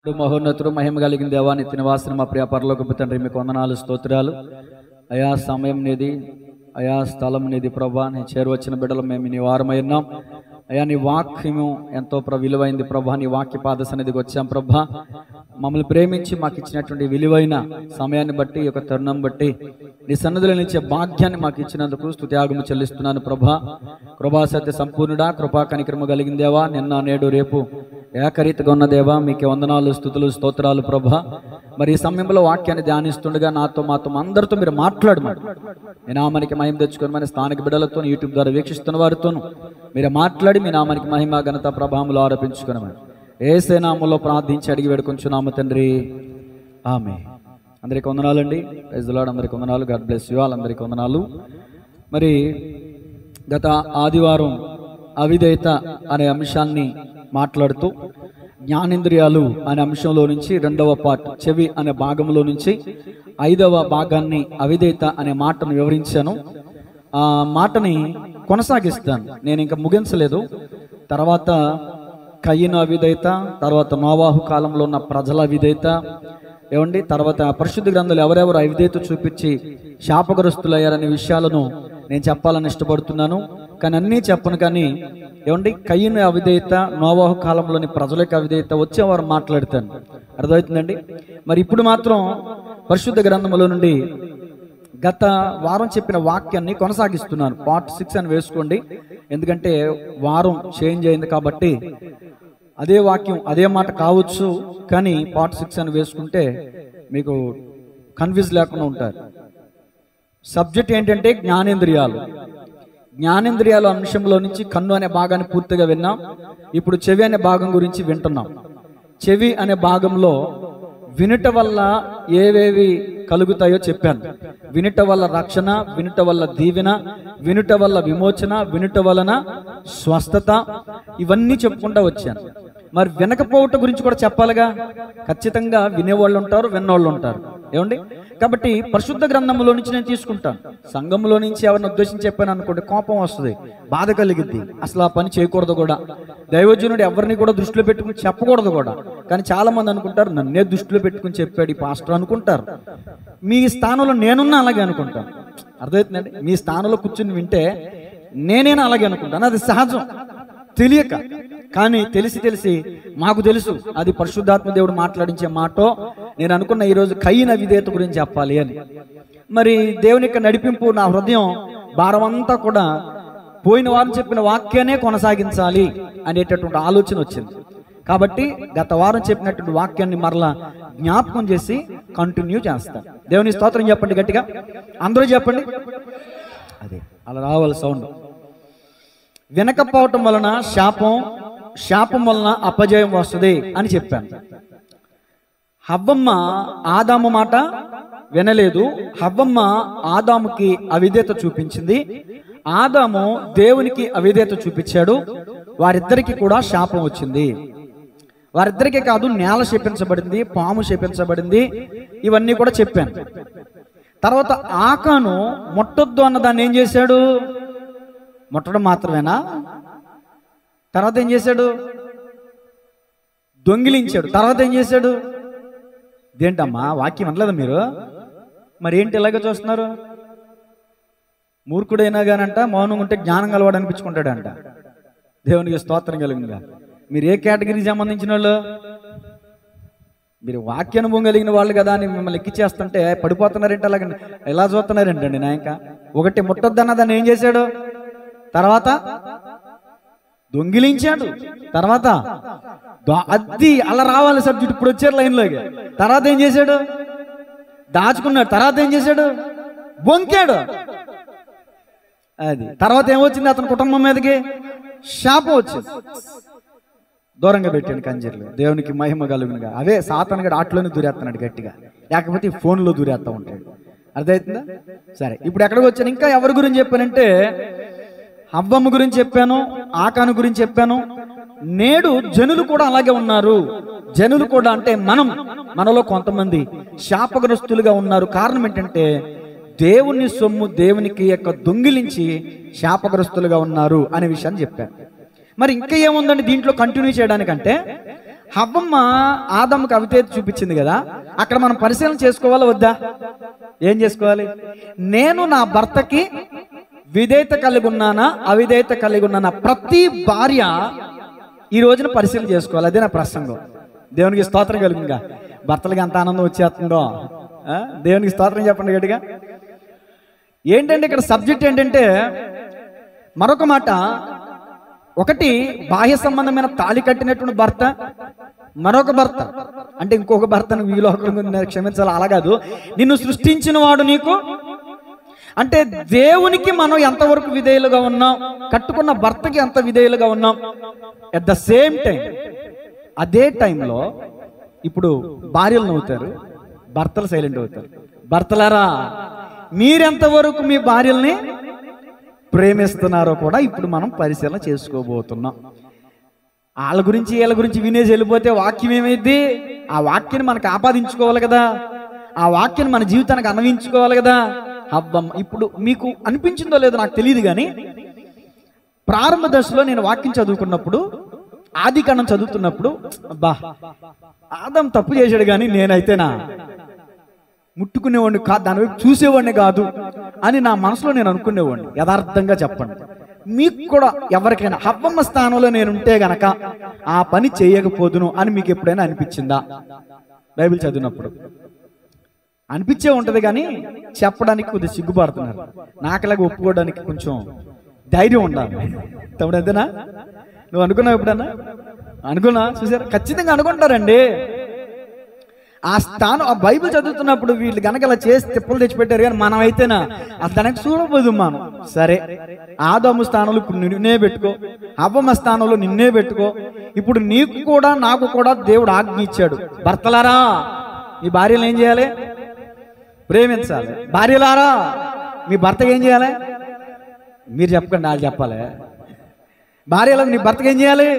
మహోన్నతుడు మహిమ కలిగిన దేవా, నిత్య నివాసిన మా ప్రియ పరలోకపు తండ్రి, మీకు వందనాలు స్తోత్రాలు. అయా సమయం నీది, అయా స్థలం నీది ప్రభా. నీ చేరువచ్చిన బిడ్డలు మేము నీ వారమై ఉన్నాం అయా. నీ వాక్యము ఎంతో విలువైంది ప్రభా. నీ వాక్య పాద సన్నిధికి వచ్చాం ప్రభా. మమ్మల్ని ప్రేమించి మాకు ఇచ్చినటువంటి విలువైన సమయాన్ని బట్టి, ఈ యొక్క తరుణం బట్టి, నీ సన్నిధిలో నిలిచే భాగ్యాన్ని మాకు ఇచ్చినందుకు స్తుత్యాగము చెల్లిస్తున్నాను ప్రభా. కృపా సత్య సంపూర్ణుడా, కృపా కనికరము కలిగిన దేవా, నిన్న నేడు రేపు ఏకరీతిగా ఉన్న దేవా, మీకే వందనాలు స్తుతులు స్తోత్రాలు ప్రభా. మరి ఈ సమయంలో వాక్యాన్ని ధ్యానిస్తుండగా నాతో మాతో అందరితో మీరు మాట్లాడమని, మీ నామానికి మహిమ తెచ్చుకొని మన స్థానిక బిడ్డలతో, యూట్యూబ్ ద్వారా వీక్షిస్తున్న వారితోనూ మీరు మాట్లాడి మీ నామానికి మహిమ ఘనత ప్రభావములు ఆరోపించుకున్నామని యేసు నామములో ప్రార్థించి అడిగి వేడుకొంచున్నాము తండ్రి, ఆమేన్. అందరికీ వందనాలండి. Praise the Lord. అందరికీ వందనాలు. God bless you all. అందరికీ వందనాలు. మరి గత ఆదివారం అవిధేయత అనే అంశాన్ని మాట్లాడుతూ జ్ఞానేంద్రియాలు అనే అంశంలో నుంచి రెండవ పార్ట్, చెవి అనే భాగంలో నుంచి 5వ భాగాన్ని అవిధేయత అనే మాటను వివరించాను. ఆ మాటని కొనసాగిస్తాను. నేను ఇంకా ముగించలేదు. తర్వాత కయీను అవిధేయత, తర్వాత నోవాహు కాలంలో ఉన్న ప్రజల అవిధేయత ఏమండి, తర్వాత పరిశుద్ధ గ్రంథాలు ఎవరెవరు అవిధేయత చూపించి శాపగ్రస్తులయ్యారనే విషయాలను నేను చెప్పాలని ఇష్టపడుతున్నాను. కానీ అన్నీ చెప్పను. కానీ ఏమండి, కయీను అవిధేయత, నోవాహు కాలంలోని ప్రజల యొక్క అవిధేయత వచ్చేవారు మాట్లాడతాను. అర్థమవుతుందండి. మరి ఇప్పుడు మాత్రం పరిశుద్ధ గ్రంథములో నుండి గత వారం చెప్పిన వాక్యాన్ని కొనసాగిస్తున్నాను. పార్ట్ 6 అని వేసుకోండి. ఎందుకంటే వారం చేంజ్ అయింది కాబట్టి అదే వాక్యం అదే మాట కావచ్చు, కానీ పార్ట్ 6 అని వేసుకుంటే మీకు కన్ఫ్యూజ్ లేకుండా ఉంటారు. సబ్జెక్ట్ ఏంటంటే జ్ఞానేంద్రియాలు. జ్ఞానేంద్రియాల అంశంలో నుంచి కన్ను అనే భాగాన్ని పూర్తిగా విన్నాం. ఇప్పుడు చెవి అనే భాగం గురించి వింటున్నాం. చెవి అనే భాగంలో వినుట వల్ల ఏవేవి కలుగుతాయో చెప్పాను. వినుట వల్ల రక్షణ, వినుట వల్ల దీవెన, వినుట వల్ల విమోచన, వినుట వలన స్వస్థత, ఇవన్నీ చెప్పుకుంటూ వచ్చాను. మరి వినకపోవటం గురించి కూడా చెప్పాలిగా. ఖచ్చితంగా వినేవాళ్ళు ఉంటారు, విన్నోళ్ళు ఉంటారు. ఏమండి, కాబట్టి పరిశుద్ధ గ్రంథంలో నుంచి నేను తీసుకుంటాను. సంఘంలో నుంచి ఎవరిని ఉద్దేశించి చెప్పాను అనుకోండి, కోపం వస్తుంది, బాధ కలిగిద్ది. అసలు ఆ పని చేయకూడదు కూడా. దైవజనుడు ఎవరిని కూడా దృష్టిలో పెట్టుకుని చెప్పకూడదు కూడా. కానీ చాలా మంది అనుకుంటారు, నన్నే దృష్టిలో పెట్టుకుని చెప్పాడు ఈ పాస్టర్ అనుకుంటారు. మీ స్థానంలో నేనున్నా అలాగే అనుకుంటాను. అర్థమవుతుందండి. మీ స్థానంలో కూర్చుని వింటే నేనేనా అలాగే అనుకుంటాను. అది సహజం, తెలియక. కానీ తెలిసి మాకు తెలుసు అది పరిశుద్ధాత్మ దేవుడు మాట్లాడించే మాటో. నేను అనుకున్న ఈరోజు కయీను అవిధేయత గురించి చెప్పాలి అని. మరి దేవుని యొక్క నడిపింపు, నా హృదయం భారమంతా కూడా పోయిన వారం చెప్పిన వాక్యాన్నే కొనసాగించాలి అనేటటువంటి ఆలోచన వచ్చింది. కాబట్టి గత వారం చెప్పినటువంటి వాక్యాన్ని మరలా జ్ఞాపకం చేసి కంటిన్యూ చేస్తాను. దేవుని స్తోత్రం చెప్పండి గట్టిగా, అందరూ చెప్పండి. అదే అలా రావాలి సౌండ్. వినకపోవటం వలన శాపం, శాపం వలన అపజయం వస్తుంది అని చెప్పాను. హవ్వమ్మ ఆదాము మాట వినలేదు. హవ్వమ్మ ఆదాముకి అవిధేయత చూపించింది. ఆదాము దేవునికి అవిధేయత చూపించాడు. వారిద్దరికి కూడా శాపం వచ్చింది. వారిద్దరికే కాదు, నేల శపించబడింది, పాము శపించబడింది. ఇవన్నీ కూడా చెప్పాను. తర్వాత ఆకాను ముట్టొద్దు అన్నదాన్ని ఏం చేశాడు? ముట్టడం మాత్రమేనా? తర్వాత ఏం చేశాడు? దొంగిలించాడు. తర్వాత ఏం చేశాడు? ఇదేంటమ్మా వాక్యం అనలేదా మీరు? మరి ఏంటి ఇలాగ చూస్తున్నారు? మూర్ఖుడైనా కానంట మౌనం ఉంటే జ్ఞానం కలవాడు అనిపించుకుంటాడంట. దేవునికి స్తోత్రం కలిగిందిగా. మీరు ఏ కేటగిరీకి సంబంధించిన వాళ్ళు? మీరు వాక్యానుభవం కలిగిన వాళ్ళు కదా అని మిమ్మల్ని ఎక్కిచ్చేస్తుంటే పడిపోతున్నారేంటి? అలాగే ఎలా చూస్తున్నారేంటండి నాయక? ఒకటి ముట్టొద్దన్న దాన్ని ఏం చేశాడు? తర్వాత దొంగిలించాడు. తర్వాత అది అలా రావాలి సబ్జెక్ట్. ఇప్పుడు వచ్చారు లైన్లోకి. తర్వాత ఏం చేశాడు? దాచుకున్నాడు. తర్వాత ఏం చేశాడు? బొంకాడు. అది తర్వాత ఏమొచ్చింది? అతని కుటుంబం మీదకి శాపం వచ్చింది. దూరంగా పెట్టాడు కంజర్లు. దేవునికి మహిమ కలుగునుగా. అవే సాతాను గడు ఆటలోనే దూరేస్తున్నాడు గట్టిగా, లేకపోతే ఈ ఫోన్లో దూరేస్తూ ఉంటాడు. అర్థమవుతుందా? సరే, ఇప్పుడు ఎక్కడికి వచ్చాను? ఇంకా ఎవరి గురించి చెప్పానంటే హవ్వమ్మ గురించి చెప్పాను, ఆకాను గురించి చెప్పాను. నేడు జనులు కూడా అలాగే ఉన్నారు. జనులు కూడా అంటే మనలో కొంతమంది శాపగ్రస్తులుగా ఉన్నారు. కారణం ఏంటంటే దేవుని సొమ్ము దేవునికి యొక్క దొంగిలించి శాపగ్రస్తులుగా ఉన్నారు అనే విషయాన్ని చెప్పాను. మరి ఇంకా ఏముందండి దీంట్లో కంటిన్యూ చేయడానికంటే, హవ్వమ్మ ఆదముకు అవిధేయత చూపించింది కదా, అక్కడ మనం పరిశీలన చేసుకోవాలా వద్దా? ఏం చేసుకోవాలి? నేను నా భర్తకి విధేయత కలిగి ఉన్నానా, అవిధేయత కలిగి ఉన్నానా? ప్రతి భార్య ఈ రోజున పరిశీలన చేసుకోవాలి. అదే నా ప్రసంగం. దేవునికి స్తోత్రం కలుగుగా. భర్తలకి ఎంత ఆనందం వచ్చేస్తుందో, దేవునికి స్తోత్రం చెప్పండి గట్టిగా. ఏంటంటే ఇక్కడ సబ్జెక్ట్ ఏంటంటే, మరొక మాట, ఒకటి బాహ్య సంబంధమైన తాళి కట్టినటువంటి భర్త, మరొక భర్త అంటే ఇంకొక భర్తను ఈ లోకంలో క్షమించాలి, అలా కాదు. నిన్ను సృష్టించిన వాడు నీకు అంటే దేవునికి మనం ఎంతవరకు విధేయులుగా ఉన్నాం, కట్టుకున్న భర్తకి ఎంత విధేయులుగా ఉన్నాం. అట్ ద సేమ్ టైం అదే టైంలో ఇప్పుడు భార్యలు నవ్వుతారు, భర్తలు సైలెంట్ అవుతారు. భర్తలారా, మీరెంతవరకు మీ భార్యల్ని ప్రేమిస్తున్నారో కూడా ఇప్పుడు మనం పరిశీలన చేసుకోబోతున్నాం. వాళ్ళ గురించి వీళ్ళ గురించి వినేసి వెళ్ళిపోతే వాక్యం ఏమైంది? ఆ వాక్యాన్ని మనకు ఆపాదించుకోవాలి కదా, ఆ వాక్యాన్ని మన జీవితానికి అన్వయించుకోవాలి కదా. అబ్బమ్మ, ఇప్పుడు మీకు అనిపించిందో లేదో నాకు తెలియదు, కానీ ప్రారంభ దశలో నేను వాక్యం చదువుకున్నప్పుడు, ఆదికాండం చదువుతున్నప్పుడు, అబ్బా ఆదాం తప్పు చేశాడు కానీ నేనైతేనా ముట్టుకునేవాడిని కాదు, దాని వైపు చూసేవాడిని కాదు అని నా మనసులో నేను అనుకునేవాడిని. యథార్థంగా చెప్పండి, మీకు కూడా ఎవరికైనా హవ్వమ్మ స్థానంలో నేను ఉంటే గనక ఆ పని చేయకపోదును అని మీకు ఎప్పుడైనా అనిపించిందా? బైబిల్ చదివినప్పుడు అనిపించే ఉంటది, కానీ చెప్పడానికి కొద్దిగా సిగ్గుపడుతున్నారు. నాకులాగా ఒప్పుకోవడానికి కొంచెం ధైర్యం ఉండాలి. తమ్ముడు అంతేనా? నువ్వు అనుకున్నావు ఎప్పుడన్నా? అనుకున్నా? చూసారా, ఖచ్చితంగా అనుకుంటారండి. ఆ స్థానం, ఆ బైబిల్ చదువుతున్నప్పుడు వీళ్ళు కనుక ఇలా చేసి తిప్పలు తెచ్చిపెట్టారు, కానీ మనం అయితేనా అసలు దానికి చూడబోదు. మనం సరే, ఆదాము స్థానంలో ఇప్పుడు నిన్నే పెట్టుకో, హవ్వమ్మ స్థానంలో నిన్నే పెట్టుకో. ఇప్పుడు నీకు కూడా నాకు కూడా దేవుడు ఆజ్ఞ ఇచ్చాడు, భర్తలారా మీ భార్యలు ఏం చేయాలి? ప్రేమించాలి. భార్యలారా మీ భర్తకి ఏం చేయాలి? మీరు చెప్పకండి, వాళ్ళు చెప్పాలి. భార్యలకు నీ భర్తకి ఏం చేయాలి?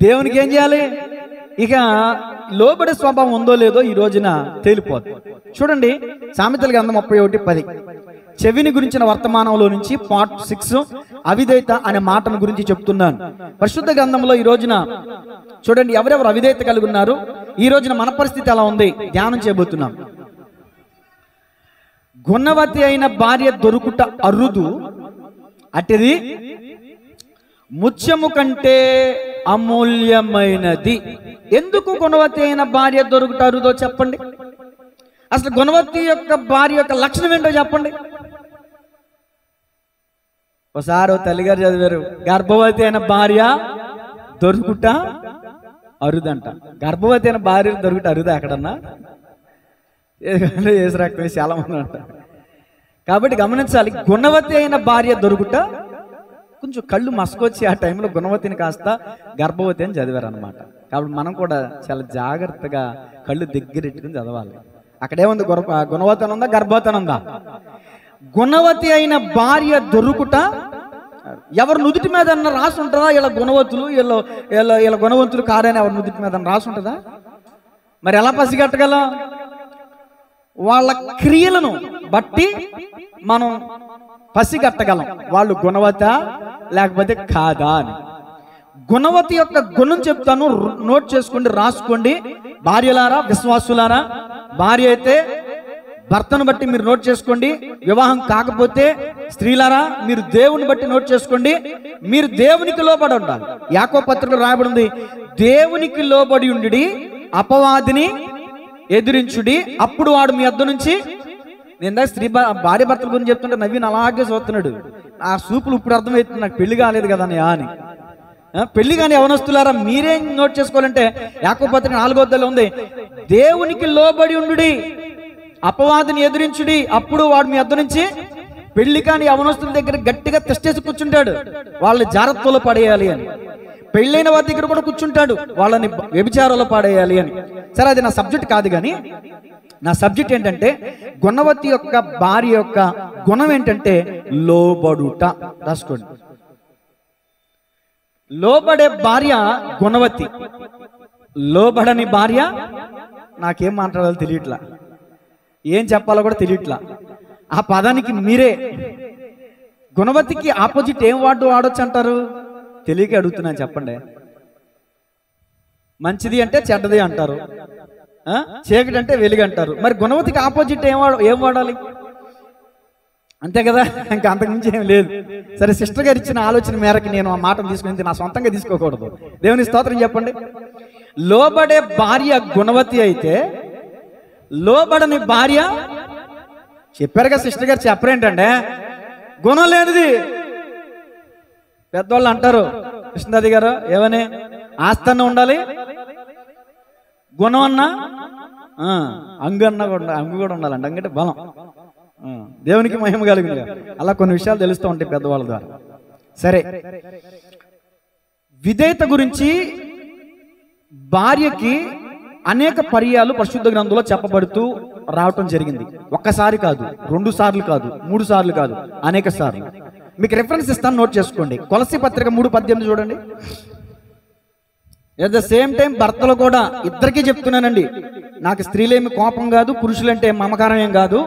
దేవునికి ఏం చేయాలి? ఇక లోబడే స్వభావం ఉందో లేదో ఈ రోజున తేలిపోతుంది. చూడండి, సామెతల గ్రంథం 31:10, చెవిని గురించిన వర్తమానంలో నుంచి పార్ట్ 6 అవిధేయత అనే మాటను గురించి చెప్తున్నాను. పరిశుద్ధ గ్రంథంలో ఈ రోజున చూడండి, ఎవరెవరు అవిధేయత కలిగి ఉన్నారు, ఈ రోజున మన పరిస్థితి ఎలా ఉంది ధ్యానం చేయబోతున్నాం. గుణవతి అయిన భార్య దొరుకుట అరుదు, అటిది ముత్యము కంటే అమూల్యమైనది. ఎందుకు గుణవతి అయిన భార్య దొరుకుట అరుదో చెప్పండి. అసలు గుణవతి యొక్క భార్య యొక్క లక్షణం ఏంటో చెప్పండి. ఒకసారి తల్లిగారు చదివారు, గర్భవతి అయిన భార్య దొరుకుట అరుదంట. గర్భవతి అయిన భార్య దొరుకుట అరుదా ఎక్కడన్నా? ఏసు రక్తం చాలా మంది అంటారు. కాబట్టి గమనించాలి, గుణవతి అయిన భార్య దొరుకుట. కొంచెం కళ్ళు మసుకొచ్చి ఆ టైంలో గుణవతిని కాస్త గర్భవతి అని చదివారు అనమాట. కాబట్టి మనం కూడా చాలా జాగ్రత్తగా కళ్ళు దగ్గరెట్టుకుని చదవాలి. అక్కడేముంది? గుణవతి అని ఉందా, గర్భవతి అని ఉందా? గుణవతి అయిన భార్య దొరుకుట. ఎవరు నుదుటి మీద అన్న రాసి ఉంటుందా? ఇలా గుణవతులు, ఇలా గుణవంతులు కాదని ఎవరు నుదుటి మీద రాసి ఉంటుందా? మరి ఎలా పసిగట్టగలం? వాళ్ళ క్రియలను బట్టి మనం పసిగట్టగలం వాళ్ళు గుణవత లేకపోతే కాదా అని. గుణవతి యొక్క గుణం చెప్తాను, నోట్ చేసుకోండి, రాసుకోండి. భార్యలారా, విశ్వాసులారా, భార్య అయితే భర్తను బట్టి మీరు నోట్ చేసుకోండి. వివాహం కాకపోతే స్త్రీలారా, మీరు దేవుని బట్టి నోట్ చేసుకోండి. మీరు దేవునికి లోబడి ఉండాలి. యాకోబు పత్రికలో రాయబడి ఉంది, దేవునికి లోబడి ఉండి అపవాదిని ఎదిరించుడి, అప్పుడు వాడు మీ వద్ద నుంచి. నేను స్త్రీ భార్య భర్తల గురించి చెప్తుంటే నవీన్ అలాగే చూస్తున్నాడు. ఆ సూపులు ఇప్పుడు అర్థమవుతుంది, నాకు పెళ్లి కాలేదు కదా అని. పెళ్లి కానీ యవనస్తులారా మీరేం నోట్ చేసుకోవాలంటే యాకోబు పత్రిక 4వ అధ్యాయంలో ఉంది, దేవునికి లోబడి ఉండుడి, అపవాదిని ఎదిరించుడి, అప్పుడు వాడు మీ వద్ద నుంచి. పెళ్లి కాని యవనస్తుల దగ్గర గట్టిగా తెస్టేసి కూర్చుంటాడు, వాళ్ళని జాగ్రత్తలో పడేయాలి అని. పెళ్ళైన వారి దగ్గర కూడా కూర్చుంటాడు, వాళ్ళని వ్యభిచారంలో పాడేయాలి అని. సరే, అది నా సబ్జెక్ట్ కాదు, కానీ నా సబ్జెక్ట్ ఏంటంటే గుణవతి యొక్క భార్య యొక్క గుణం ఏంటంటే లోబడుట. రాసుకోండి, లోబడే భార్య గుణవతి, లోబడని భార్య నాకేం మాట్లాడాలో తెలియట్లా, ఏం చెప్పాలో కూడా తెలియట్లా. ఆ పదానికి మీరే గుణవతికి ఆపోజిట్ ఏం వాడొచ్చు అంటారు? తెలియక అడుగుతున్నాను, చెప్పండి. మంచిది అంటే చెడ్డది అంటారు, చీకటి అంటే వెలుగు అంటారు. మరి గుణవతికి ఆపోజిట్ ఏం వాడాలి? అంతే కదా, ఇంకా అంతకుమించి ఏం లేదు. సరే, సిస్టర్ గారు ఇచ్చిన ఆలోచన మేరకు నేను ఆ మాటను తీసుకుని నా సొంతంగా తీసుకోకూడదు. దేవుని స్తోత్రం చెప్పండి. లోబడే భార్య గుణవతి అయితే లోబడని భార్య, చెప్పారుగా సిస్టర్ గారు, చెప్పరేంటంటే గుణం లేనిది. పెద్దవాళ్ళు అంటారు, కృష్ణదాది గారు ఏమని, ఆస్తన్న ఉండాలి, గుణం అన్నా అంగు అన్నా కూడా, అంగు కూడా ఉండాలండి. అంగంటే బలం. దేవునికి మహిమ కలిగింది. అలా కొన్ని విషయాలు తెలుస్తూ ఉంటాయి పెద్దవాళ్ళ ద్వారా. సరే, విధేయత గురించి భార్యకి అనేక పర్యాలు పరిశుద్ధ గ్రంథంలో చెప్పబడుతూ రావటం జరిగింది. ఒక్కసారి కాదు, 2 సార్లు కాదు, 3 సార్లు కాదు, అనేక సార్లు. మీకు రెఫరెన్స్ ఇస్తాను, నోట్ చేసుకోండి. కొలస్సీ పత్రిక 3:18 చూడండి. ఎట్ ద సేమ్ టైం భర్తలు కూడా, ఇద్దరికీ చెప్తున్నానండి, నాకు స్త్రీలేమి కోపం కాదు, పురుషులంటే మమకారం ఏం కాదు.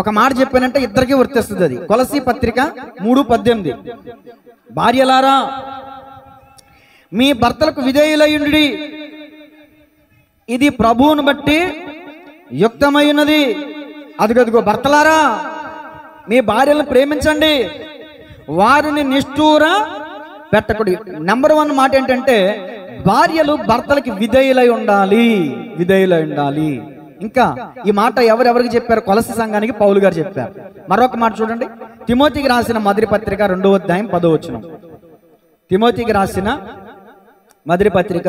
ఒక మాట చెప్పానంటే ఇద్దరికీ వర్తిస్తుంది అది. కొలస్సీ పత్రిక 3:18, భార్యలారా మీ భర్తలకు విధేయులయుండి, ఇది ప్రభువును బట్టి యుక్తమైనది. అదిగదిగో భర్తలారా, మీ భార్యలను ప్రేమించండి, వారిని నిష్ఠూర పెట్టకూడదు. నెంబర్ 1 మాట ఏంటంటే భార్యలు భర్తలకి విధేయులై ఉండాలి, విధేయులై ఉండాలి. ఇంకా ఈ మాట ఎవరెవరికి చెప్పారు? కొలస్సీ సంఘానికి పౌలు గారు చెప్పారు. మరొక మాట చూడండి, తిమోతికి రాసిన మొదటి పత్రిక 2వ అధ్యాయం 10వ వచనం. తిమోతికి రాసిన మొదటి పత్రిక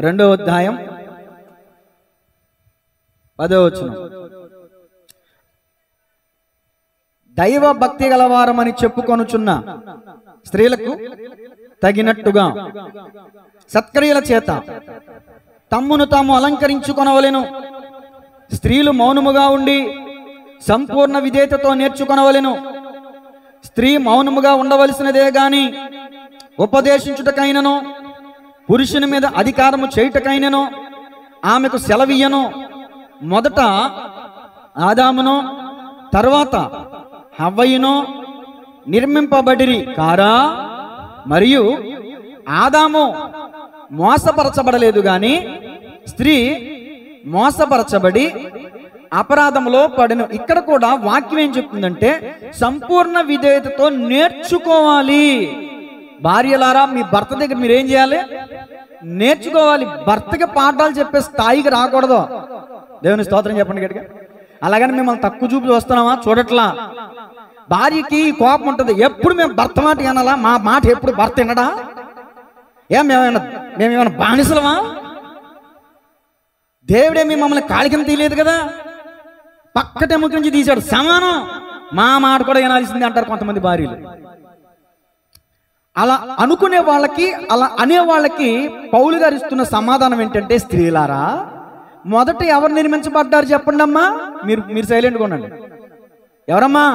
2వ అధ్యాయం 10వ వచనం. దైవ భక్తి గలవారమని చెప్పుకొనుచున్న స్త్రీలకు తగినట్టుగా సత్క్రియల చేత తమ్మును తాము అలంకరించుకొనవలెను. స్త్రీలు మౌనముగా ఉండి సంపూర్ణ విధేయతతో నేర్చుకొనవలెను. స్త్రీ మౌనముగా ఉండవలసినదే గాని ఉపదేశించుటకైనను పురుషుని మీద అధికారము చేయుటకైనను ఆమెకు సెలవియ్యను. మొదట ఆదామును తరువాత హవ్వయును నిర్మింపబడిరి కారా, మరియు ఆదాము మోసపరచబడలేదు గాని స్త్రీ మోసపరచబడి అపరాధంలో పడెను. ఇక్కడ కూడా వాక్యం ఏం చెప్తుందంటే సంపూర్ణ విధేయతతో నేర్చుకోవాలి. భార్యలారా, మీ భర్త దగ్గర మీరు ఏం చేయాలి? నేర్చుకోవాలి. భర్తకి పాఠాలు చెప్పే స్థాయికి రాకూడదు. దేవుని స్తోత్రం చెప్పండి గట్టిగా. అలాగని మిమ్మల్ని తక్కువ చూపు చూస్తున్నామా? చూడట్లా. భార్యకి కోపం ఉంటుంది, ఎప్పుడు మేము భర్త మాట వినాలా? మా మాట ఎప్పుడు భర్త వినడా? మేమేమైనా బానిసలమా? దేవుడేమి మమ్మల్ని కాలి కింద తీయలేదు కదా, పక్కటెముక నుంచి తీశాడు, సమానం. మా మాట కూడా వినాల్సింది అంటారు కొంతమంది భార్యలు. అలా అనుకునే వాళ్ళకి, అలా అనే వాళ్ళకి పౌలు గారు ఇస్తున్న సమాధానం ఏంటంటే, స్త్రీలారా మొదట ఎవరు నిర్మించబడ్డారు చెప్పండి అమ్మా. మీరు సైలెంట్గా ఉండండి. ఎవరమ్మా?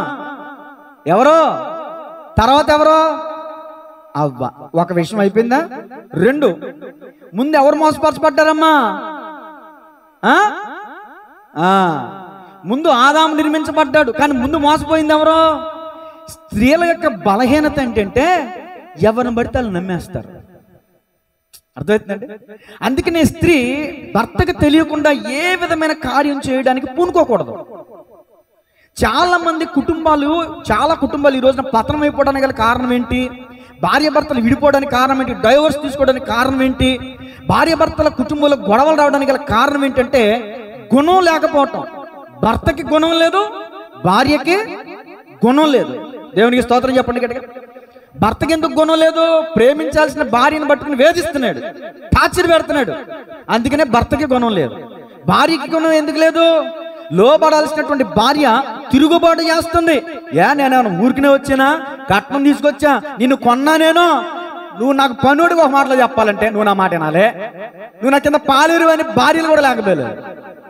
ఎవరో? తర్వాత ఎవరో? అవ్వ. ఒక విషయం అయిపోయిందా? 2, ముందు ఎవరు మోసపరచబడ్డారమ్మా? ముందు ఆదాము నిర్మించబడ్డాడు, కానీ ముందు మోసపోయింది ఎవరో? స్త్రీల యొక్క బలహీనత ఏంటంటే ఎవరిని పడితే వాళ్ళు నమ్మేస్తారు. అర్థమవుతుందండి? అందుకనే స్త్రీ భర్తకు తెలియకుండా ఏ విధమైన కార్యం చేయడానికి పూనుకోకూడదు. చాలా కుటుంబాలు ఈ రోజున పతనం అయిపోవడానికి గల కారణం ఏంటి? భార్య భర్తలు విడిపోవడానికి కారణం ఏంటి? డైవర్స్ తీసుకోవడానికి కారణం ఏంటి? భార్య భర్తల కుటుంబంలో గొడవలు రావడానికి గల కారణం ఏంటంటే గుణం లేకపోవటం. భర్తకి గుణం లేదు, భార్యకి గుణం లేదు. దేవునికి స్తోత్రం చెప్పండి గట్టిగా. భర్తకి ఎందుకు గుణం లేదు? ప్రేమించాల్సిన భార్యను పట్టుకుని వేధిస్తున్నాడు, టార్చర్ పెడుతున్నాడు. అందుకనే భర్తకి గుణం లేదు. భార్యకి గుణం ఎందుకు లేదు? లోబడాల్సినటువంటి భార్య తిరుగుబాటు చేస్తుంది. నేనేమన్నా ఊరికినే వచ్చినా, కట్నం తీసుకొచ్చా, నిన్ను కొన్నా, నువ్వు నాకు పనుడికి ఒక మాటలో చెప్పాలంటే నువ్వు నా మాట వినాలే, నువ్వు నా కింద పాలేరు అని భార్యలు కూడా లేకపోలేదు.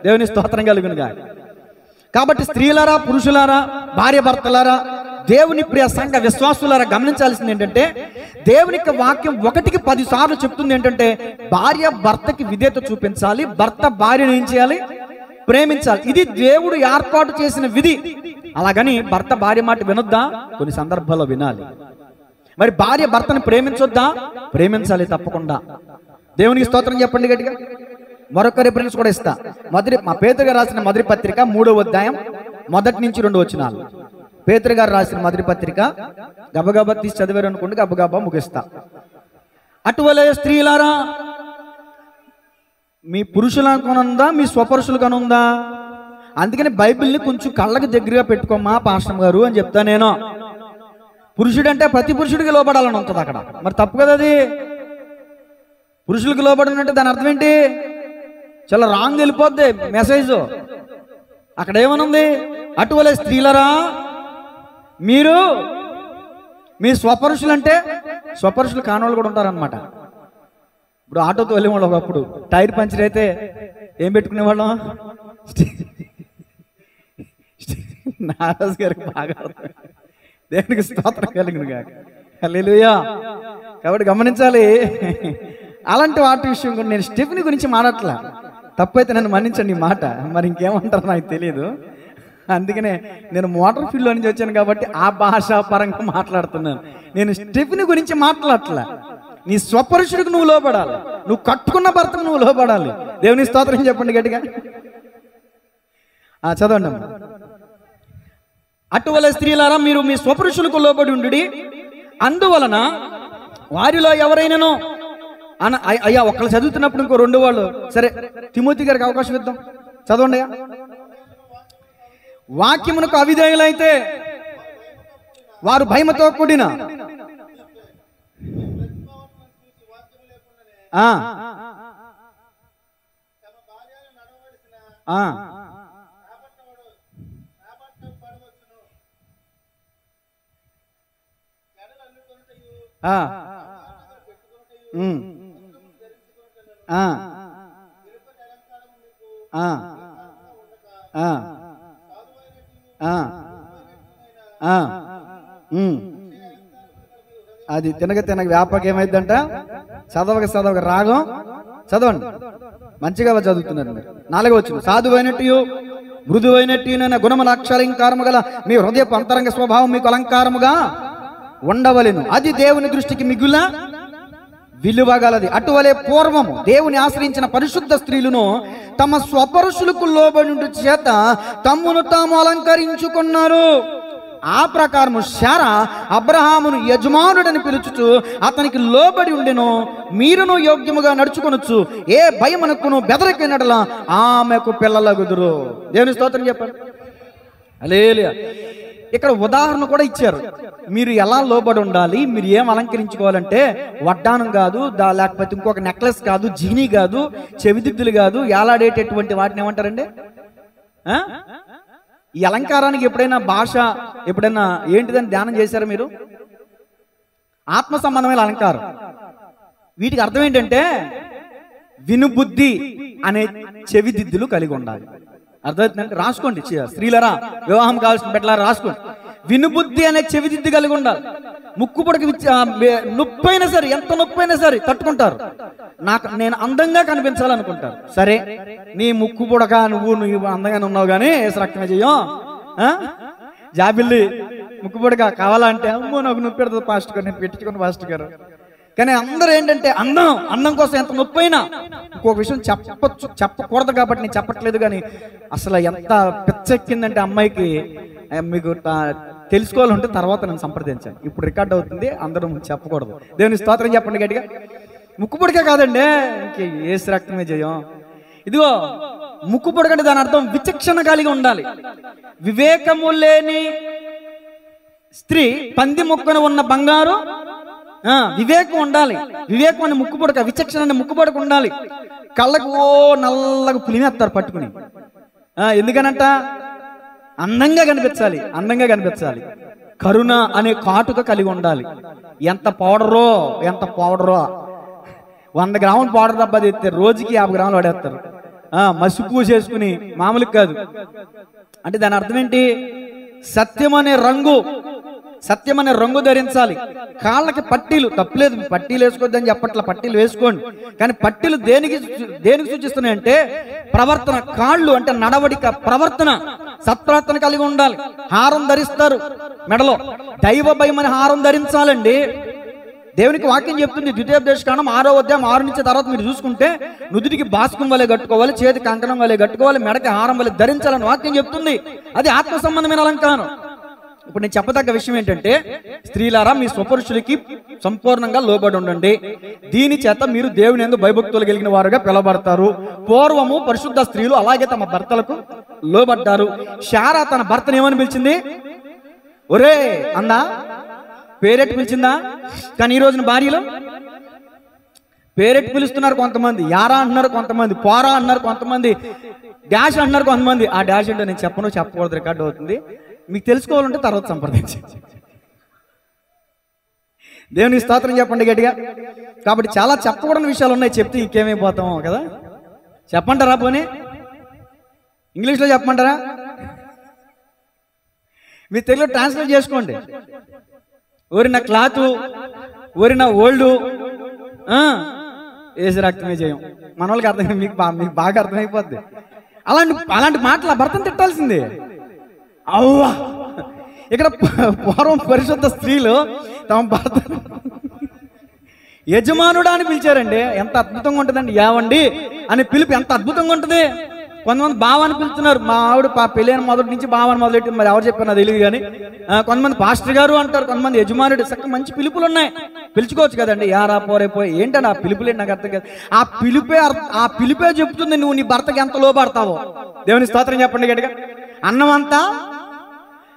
దేవుని స్తోత్రం కలుగునుగా. కాబట్టి స్త్రీలారా, పురుషులారా, భార్య భర్తలారా, దేవుని ప్రియ సంఘ విశ్వాసులారా గమనించాల్సింది ఏంటంటే, దేవుని యొక్క వాక్యం 1కి 10 సార్లు చెప్తుంది ఏంటంటే భార్య భర్తకి విధేయత చూపించాలి, భర్త భార్యను ఏం చేయాలి? ప్రేమించాలి. ఇది దేవుడు ఏర్పాటు చేసిన విధి. అలాగని భర్త భార్య మాట వినొద్దా? కొన్ని సందర్భాల్లో వినాలి. మరి భార్య భర్తను ప్రేమించొద్దా? ప్రేమించాలి తప్పకుండా. దేవునికి స్తోత్రం చెప్పండి గట్టిగా. మరొక రిఫరెన్స్ కూడా ఇస్తా. మా పేతురు గారు రాసిన మొదటి పత్రిక 3వ అధ్యాయం 1 నుంచి 2 వచనాలు. పేతురు గారు రాసిన మొదటి పత్రిక గబగబా తీసి చదివారు అనుకోండి, గబగబా ముగిస్తా. అటువలే స్త్రీలారా, మీ పురుషులకు అనుందా, మీ స్వపురుషులకు అనుందా? అందుకని బైబిల్ని కొంచెం కళ్ళకి దగ్గరగా పెట్టుకోమ్మా పాస్టర్ గారు అని చెప్తా నేను. పురుషుడు అంటే ప్రతి పురుషుడికి లోబడాలని ఉంటుంది అక్కడ. మరి తప్పు కదా అది. పురుషులకు లోబడినంటే దాని అర్థం ఏంటి? చాలా రాంగ్ వెళ్ళిపోద్ది మెసేజ్. అక్కడ ఏమనుంది? అటువలే స్త్రీలరా, మీరు మీ స్వపురుషులు అంటే స్వపురుషులు కానవాళ్ళు కూడా ఉంటారనమాట. ఇప్పుడు ఆటోతో వెళ్ళేవాళ్ళు ఒకప్పుడు టైర్ పంచర్ అయితే ఏం పెట్టుకునేవాళ్ళం? నారాజు గారికి బాగా అర్థం. దేవునికి స్తోత్రం కలిగిన గాక. హల్లెలూయా. కాబట్టి గమనించాలి. అలాంటి వాటి విషయం కూడా నేను స్టెఫ్నీ గురించి మాట్లాడట్లా. తప్పైతే నన్ను మన్నించండి ఈ మాట. మరి ఇంకేమంటారో నాకు తెలియదు. అందుకనే నేను మోటార్ ఫీల్డ్లో నుంచి వచ్చాను కాబట్టి ఆ భాషా పరంగా మాట్లాడుతున్నాను. నేను స్టెఫ్నీ గురించి మాట్లాడట్లా. నీ స్వపురుషుడికి నువ్వు లోపడాలి, నువ్వు కట్టుకున్న భర్తకు నువ్వు లోపడాలి. దేవుని స్తోత్రం చెప్పండి గట్టిగా. చదవండి. అటువలే స్త్రీలారా, మీరు మీ స్వపురుషులకు లోబడి ఉండుడి. అందువలన వారిలో ఎవరైనానో అయ్యా ఒక్కళ్ళు చదువుతున్నప్పుడు ఇంకో 2 వాళ్ళు, సరే తిమోతి గారికి అవకాశం ఇద్దాం, చదవండి. వాక్యమునకు అవిధేయులైతే వారు భయముతో కూడిన అది తినక వ్యాపకం ఏమైందంట? చదవక రాగం. చదవండి, మంచిగా చదువుతున్నారు మీరు. 4వ వచనం, సాధువైనట్టు మృదువైనట్టు గుణముల అక్షరంకారము గల మీ హృదయపు అంతరంగ స్వభావం మీకు అలంకారముగా ఉండవలెను, అది దేవుని దృష్టికి మిగుల విలువగలది. అటువలే పూర్వము దేవుని ఆశ్రయించిన పరిశుద్ధ స్త్రీలను తమ స్వపురుషులకు లోబడి చేత తమ్మును తాము అలంకరించుకున్నారు. ఆ ప్రకారము శారా అబ్రహామును యజమానుడని పిలుచుచు అతనికి లోబడి ఉండెను. మీరును యోగ్యముగా నడుచుకొనొచ్చు, ఏ భయమునకును బెదరకినట్ల ఆమెకు పిల్లలగుదురు. దేవుని స్తోత్రం చెప్పండి. హల్లెలూయా. ఇక్కడ ఉదాహరణ కూడా ఇచ్చారు. మీరు ఎలా లోబడి ఉండాలి, మీరు ఏం అలంకరించుకోవాలంటే వడ్డానం కాదు, లేకపోతే ఇంకొక నెక్లెస్ కాదు, జీనీ కాదు, చెవిదిద్దులు కాదు, ఏలాడేటటువంటి వాటిని ఏమంటారండి? ఈ అలంకారానికి ఎప్పుడైనా భాష ఎప్పుడైనా ఏంటిదని ధ్యానం చేశారా మీరు? ఆత్మ సంబంధమైన అలంకారం. వీటికి అర్థం ఏంటంటే వినుబుద్ధి అనే చెవిదిద్దులు కలిగి ఉండాలి. అర్థమవుతుందంటే రాసుకోండి, స్త్రీలరా, వివాహం కావాల్సిన బిడ్డలారా రాసుకోండి. వినుబుద్ధి అనే చెవిదిద్దు కలిగి ఉండాలి. ముక్కు పొడక నొప్పైనా సరే, ఎంత నొప్పైనా సరే తట్టుకుంటారు. నేను అందంగా కనిపించాలనుకుంటారు. సరే, నీ ముక్కు పొడక నువ్వు అందంగానే ఉన్నావు కానీ ఏసు రక్తమే చెయ్యం. జాబిల్లి ముక్కు పొడక కావాలంటే అమ్మో నాకు నొప్పి పెడుతుంది పాస్టర్ గారు, నేను పెట్టించుకుని పాస్టర్ గారు. కానీ అందరూ ఏంటంటే అందం కోసం ఎంత నొప్పైనా. ఇంకొక విషయం చెప్పకూడదు కాబట్టి నేను చెప్పట్లేదు, కానీ అసలు ఎంత పిచ్చెక్కిందంటే అమ్మాయికి, మీకు తెలుసుకోవాలంటే తర్వాత నేను సంప్రదించాను. ఇప్పుడు రికార్డ్ అవుతుంది, అందరూ చెప్పకూడదు. దేవుని స్తోత్రం చెప్పండి గట్టిగా. ముక్కు పొడికే కాదండి, ఏసు రక్తమే జయం. ఇదిగో ముక్కు పొడకంటే దాని అర్థం విచక్షణ కలిగి ఉండాలి. వివేకము లేని స్త్రీ పంది ముక్కను ఉన్న బంగారు. వివేకం ఉండాలి. వివేకం అని ముక్కు పొడక, విచక్షణ అని ముక్కు పొడక ఉండాలి. కళ్ళకు నల్లగా పులిమేస్తారు పట్టుకుని. ఎందుకనంట? అందంగా కనిపించాలి. కరుణ అనే కాటుక కలిగి ఉండాలి. ఎంత పౌడరో 100 గ్రాముల పౌడర్ డబ్బా తెస్తారు, రోజుకి 50 గ్రాములు వాడేస్తారు. మసిపూ చేసుకుని మామూలు కాదు. అంటే దాని అర్థం ఏంటి? సత్యం అనే రంగు ధరించాలి. కాళ్ళకి పట్టీలు తప్పలేదు, పట్టీలు వేసుకోవద్దని చెప్పట్ల, పట్టీలు వేసుకోండి. కానీ పట్టీలు దేనికి సూచిస్తున్నాయంటే ప్రవర్తన. కాళ్ళు అంటే నడవడిక, ప్రవర్తన, సత్ప్రవర్తన కలిగి ఉండాలి. హారం ధరిస్తారు మెడలో, దైవ భయం అనే హారం ధరించాలండి. దేవునికి వాక్యం చెప్తుంది, ద్వితీయోపదేశకాండం 6వ అధ్యాయం 6 నుంచి తర్వాత మీరు చూసుకుంటే నుదుటికి బాస్కం వలె కట్టుకోవాలి, చేతి కంకణం వలె కట్టుకోవాలి, మెడకి హారం వలె ధరించాలని వాక్యం చెప్తుంది. అది ఆత్మ సంబంధమైన అలంకారం. ఇప్పుడు నేను చెప్పదగ్గ విషయం ఏంటంటే, స్త్రీలారా మీ స్వపురుషులకి సంపూర్ణంగా లోబడి ఉండండి, దీని చేత మీరు దేవుని యందు భయభక్తులు కలిగిన వారుగా పిలవబడతారు. పూర్వము పరిశుద్ధ స్త్రీలు అలాగే తమ భర్తలకు లోబడ్డారు. శారా తన భర్తను ఏమని పిలిచింది? ఒరే అందా, పేరెట్టి పిలిచిందా? కానీ ఈ రోజున భార్యలు పేరెట్టి పిలుస్తున్నారు. కొంతమంది యారా అంటున్నారు, కొంతమంది పోరా అంటున్నారు, కొంతమంది డాష్ అంటున్నారు, కొంతమంది ఆ డాష్ అంటే నేను చెప్పకూడదు, రికార్డు అవుతుంది. మీకు తెలుసుకోవాలంటే తర్వాత సంప్రదించి. దేవునికి స్తోత్రం చెప్పండి గట్టిగా. కాబట్టి చాలా చెప్పకూడని విషయాలు ఉన్నాయి, చెప్తే ఇంకేమైపోతామో కదా. చెప్పంటారా? పోనీ ఇంగ్లీష్లో చెప్పమంటారా? మీ తెలుగులో ట్రాన్స్లేట్ చేసుకోండి. ఊరిన క్లాతు, ఊరిన ఓల్డు, ఏసు రక్తమే చేయం. మన వాళ్ళకి అర్థం, మీకు బాగా అర్థమైపోద్ది. అలాంటి మాటలు ఆ భర్తను తిట్టాల్సిందే. అవ్వా, ఇక్కడ పూర్వం పరిశుద్ధ స్త్రీలు తమ భర్త యజమానుడా అని పిలిచారండి. ఎంత అద్భుతంగా ఉంటుందండి. ఏవండి అని పిలుపు ఎంత అద్భుతంగా ఉంటుంది. కొంతమంది బావాని పిలుస్తున్నారు. మా ఆవిడ పెళ్ళైన మొదటి నుంచి బావాని మొదలెట్టి, మరి ఎవరు చెప్పారు నాకు తెలియదు కానీ కొంతమంది పాస్టర్ గారు అంటారు, కొంతమంది యజమానుడు. చక్కగా మంచి పిలుపులు ఉన్నాయి, పిలుచుకోవచ్చు కదండి. యారా పోరే పోయి ఏంటండి ఆ పిలుపులేంటి నాకు అర్థం కాదు. ఆ పిలుపే చెప్తుంది నువ్వు నీ భర్తకి ఎంత లోబడతావో. దేవుని స్తోత్రం చెప్పండి గట్టిగా. అన్నం అంతా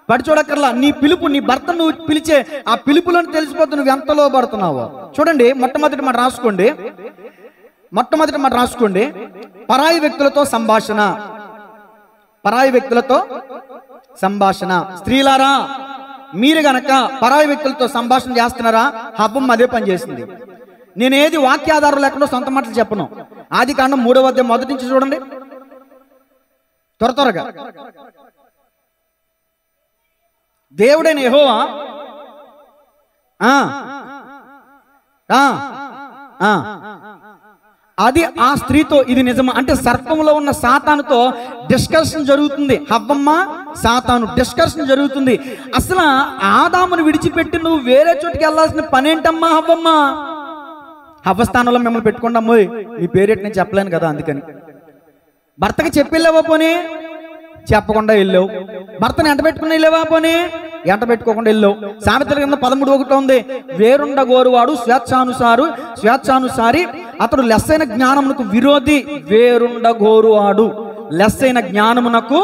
పడి చూడక్కర్లా, నీ పిలుపు, నీ భర్త నువ్వు పిలిచే ఆ పిలుపులను తెలిసిపోతే నువ్వు ఎంత లోబడుతున్నావో. చూడండి, మొట్టమొదటి మాట రాసుకోండి. పరాయి వ్యక్తులతో సంభాషణ. పరాయి వ్యక్తులతో సంభాషణ. స్త్రీలారా మీరు గనక పరాయి వ్యక్తులతో సంభాషణ చేస్తున్నారా? హవ్వమ్మ అదే పని చేసింది. నేనేది వాక్యాధారం లేకుండా సొంత మాటలు చెప్పను. ఆదికాండం 3వ అధ్యాయం మొదటి నుంచి చూడండి, త్వరగా. దేవుడైన యెహోవా అది ఆ స్త్రీతో, ఇది నిజమా అంటే సర్పంలో ఉన్న సాతానుతో డిస్కషన్ జరుగుతుంది. హవ్వమ్మ సాతాను డిస్కషన్ జరుగుతుంది. అసలు ఆదామును విడిచిపెట్టి నువ్వు వేరే చోటుకి వెళ్ళాల్సిన పనేంటమ్మా హవ్వమ్మ? హవ్వ స్థానంలో మిమ్మల్ని పెట్టుకోండమ్మో, మీ పేరేటి నేను చెప్పలేను కదా, అందుకని. భర్తకి చెప్పి వెళ్ళావా? పోనీ చెప్పకుండా వెళ్ళావు. భర్తని ఎంట పెట్టుకుని వెళ్ళావా? పోనీ ఎంట పెట్టుకోకుండా వెళ్ళావు. సామెతల కింద 13:1 ఉంది, వేరుండ గోరువాడు స్వేచ్ఛానుసారి అతడు లెస్సైన జ్ఞానమునకు విరోధి. వేరుండ గోరువాడు లెస్సైన జ్ఞానమునకు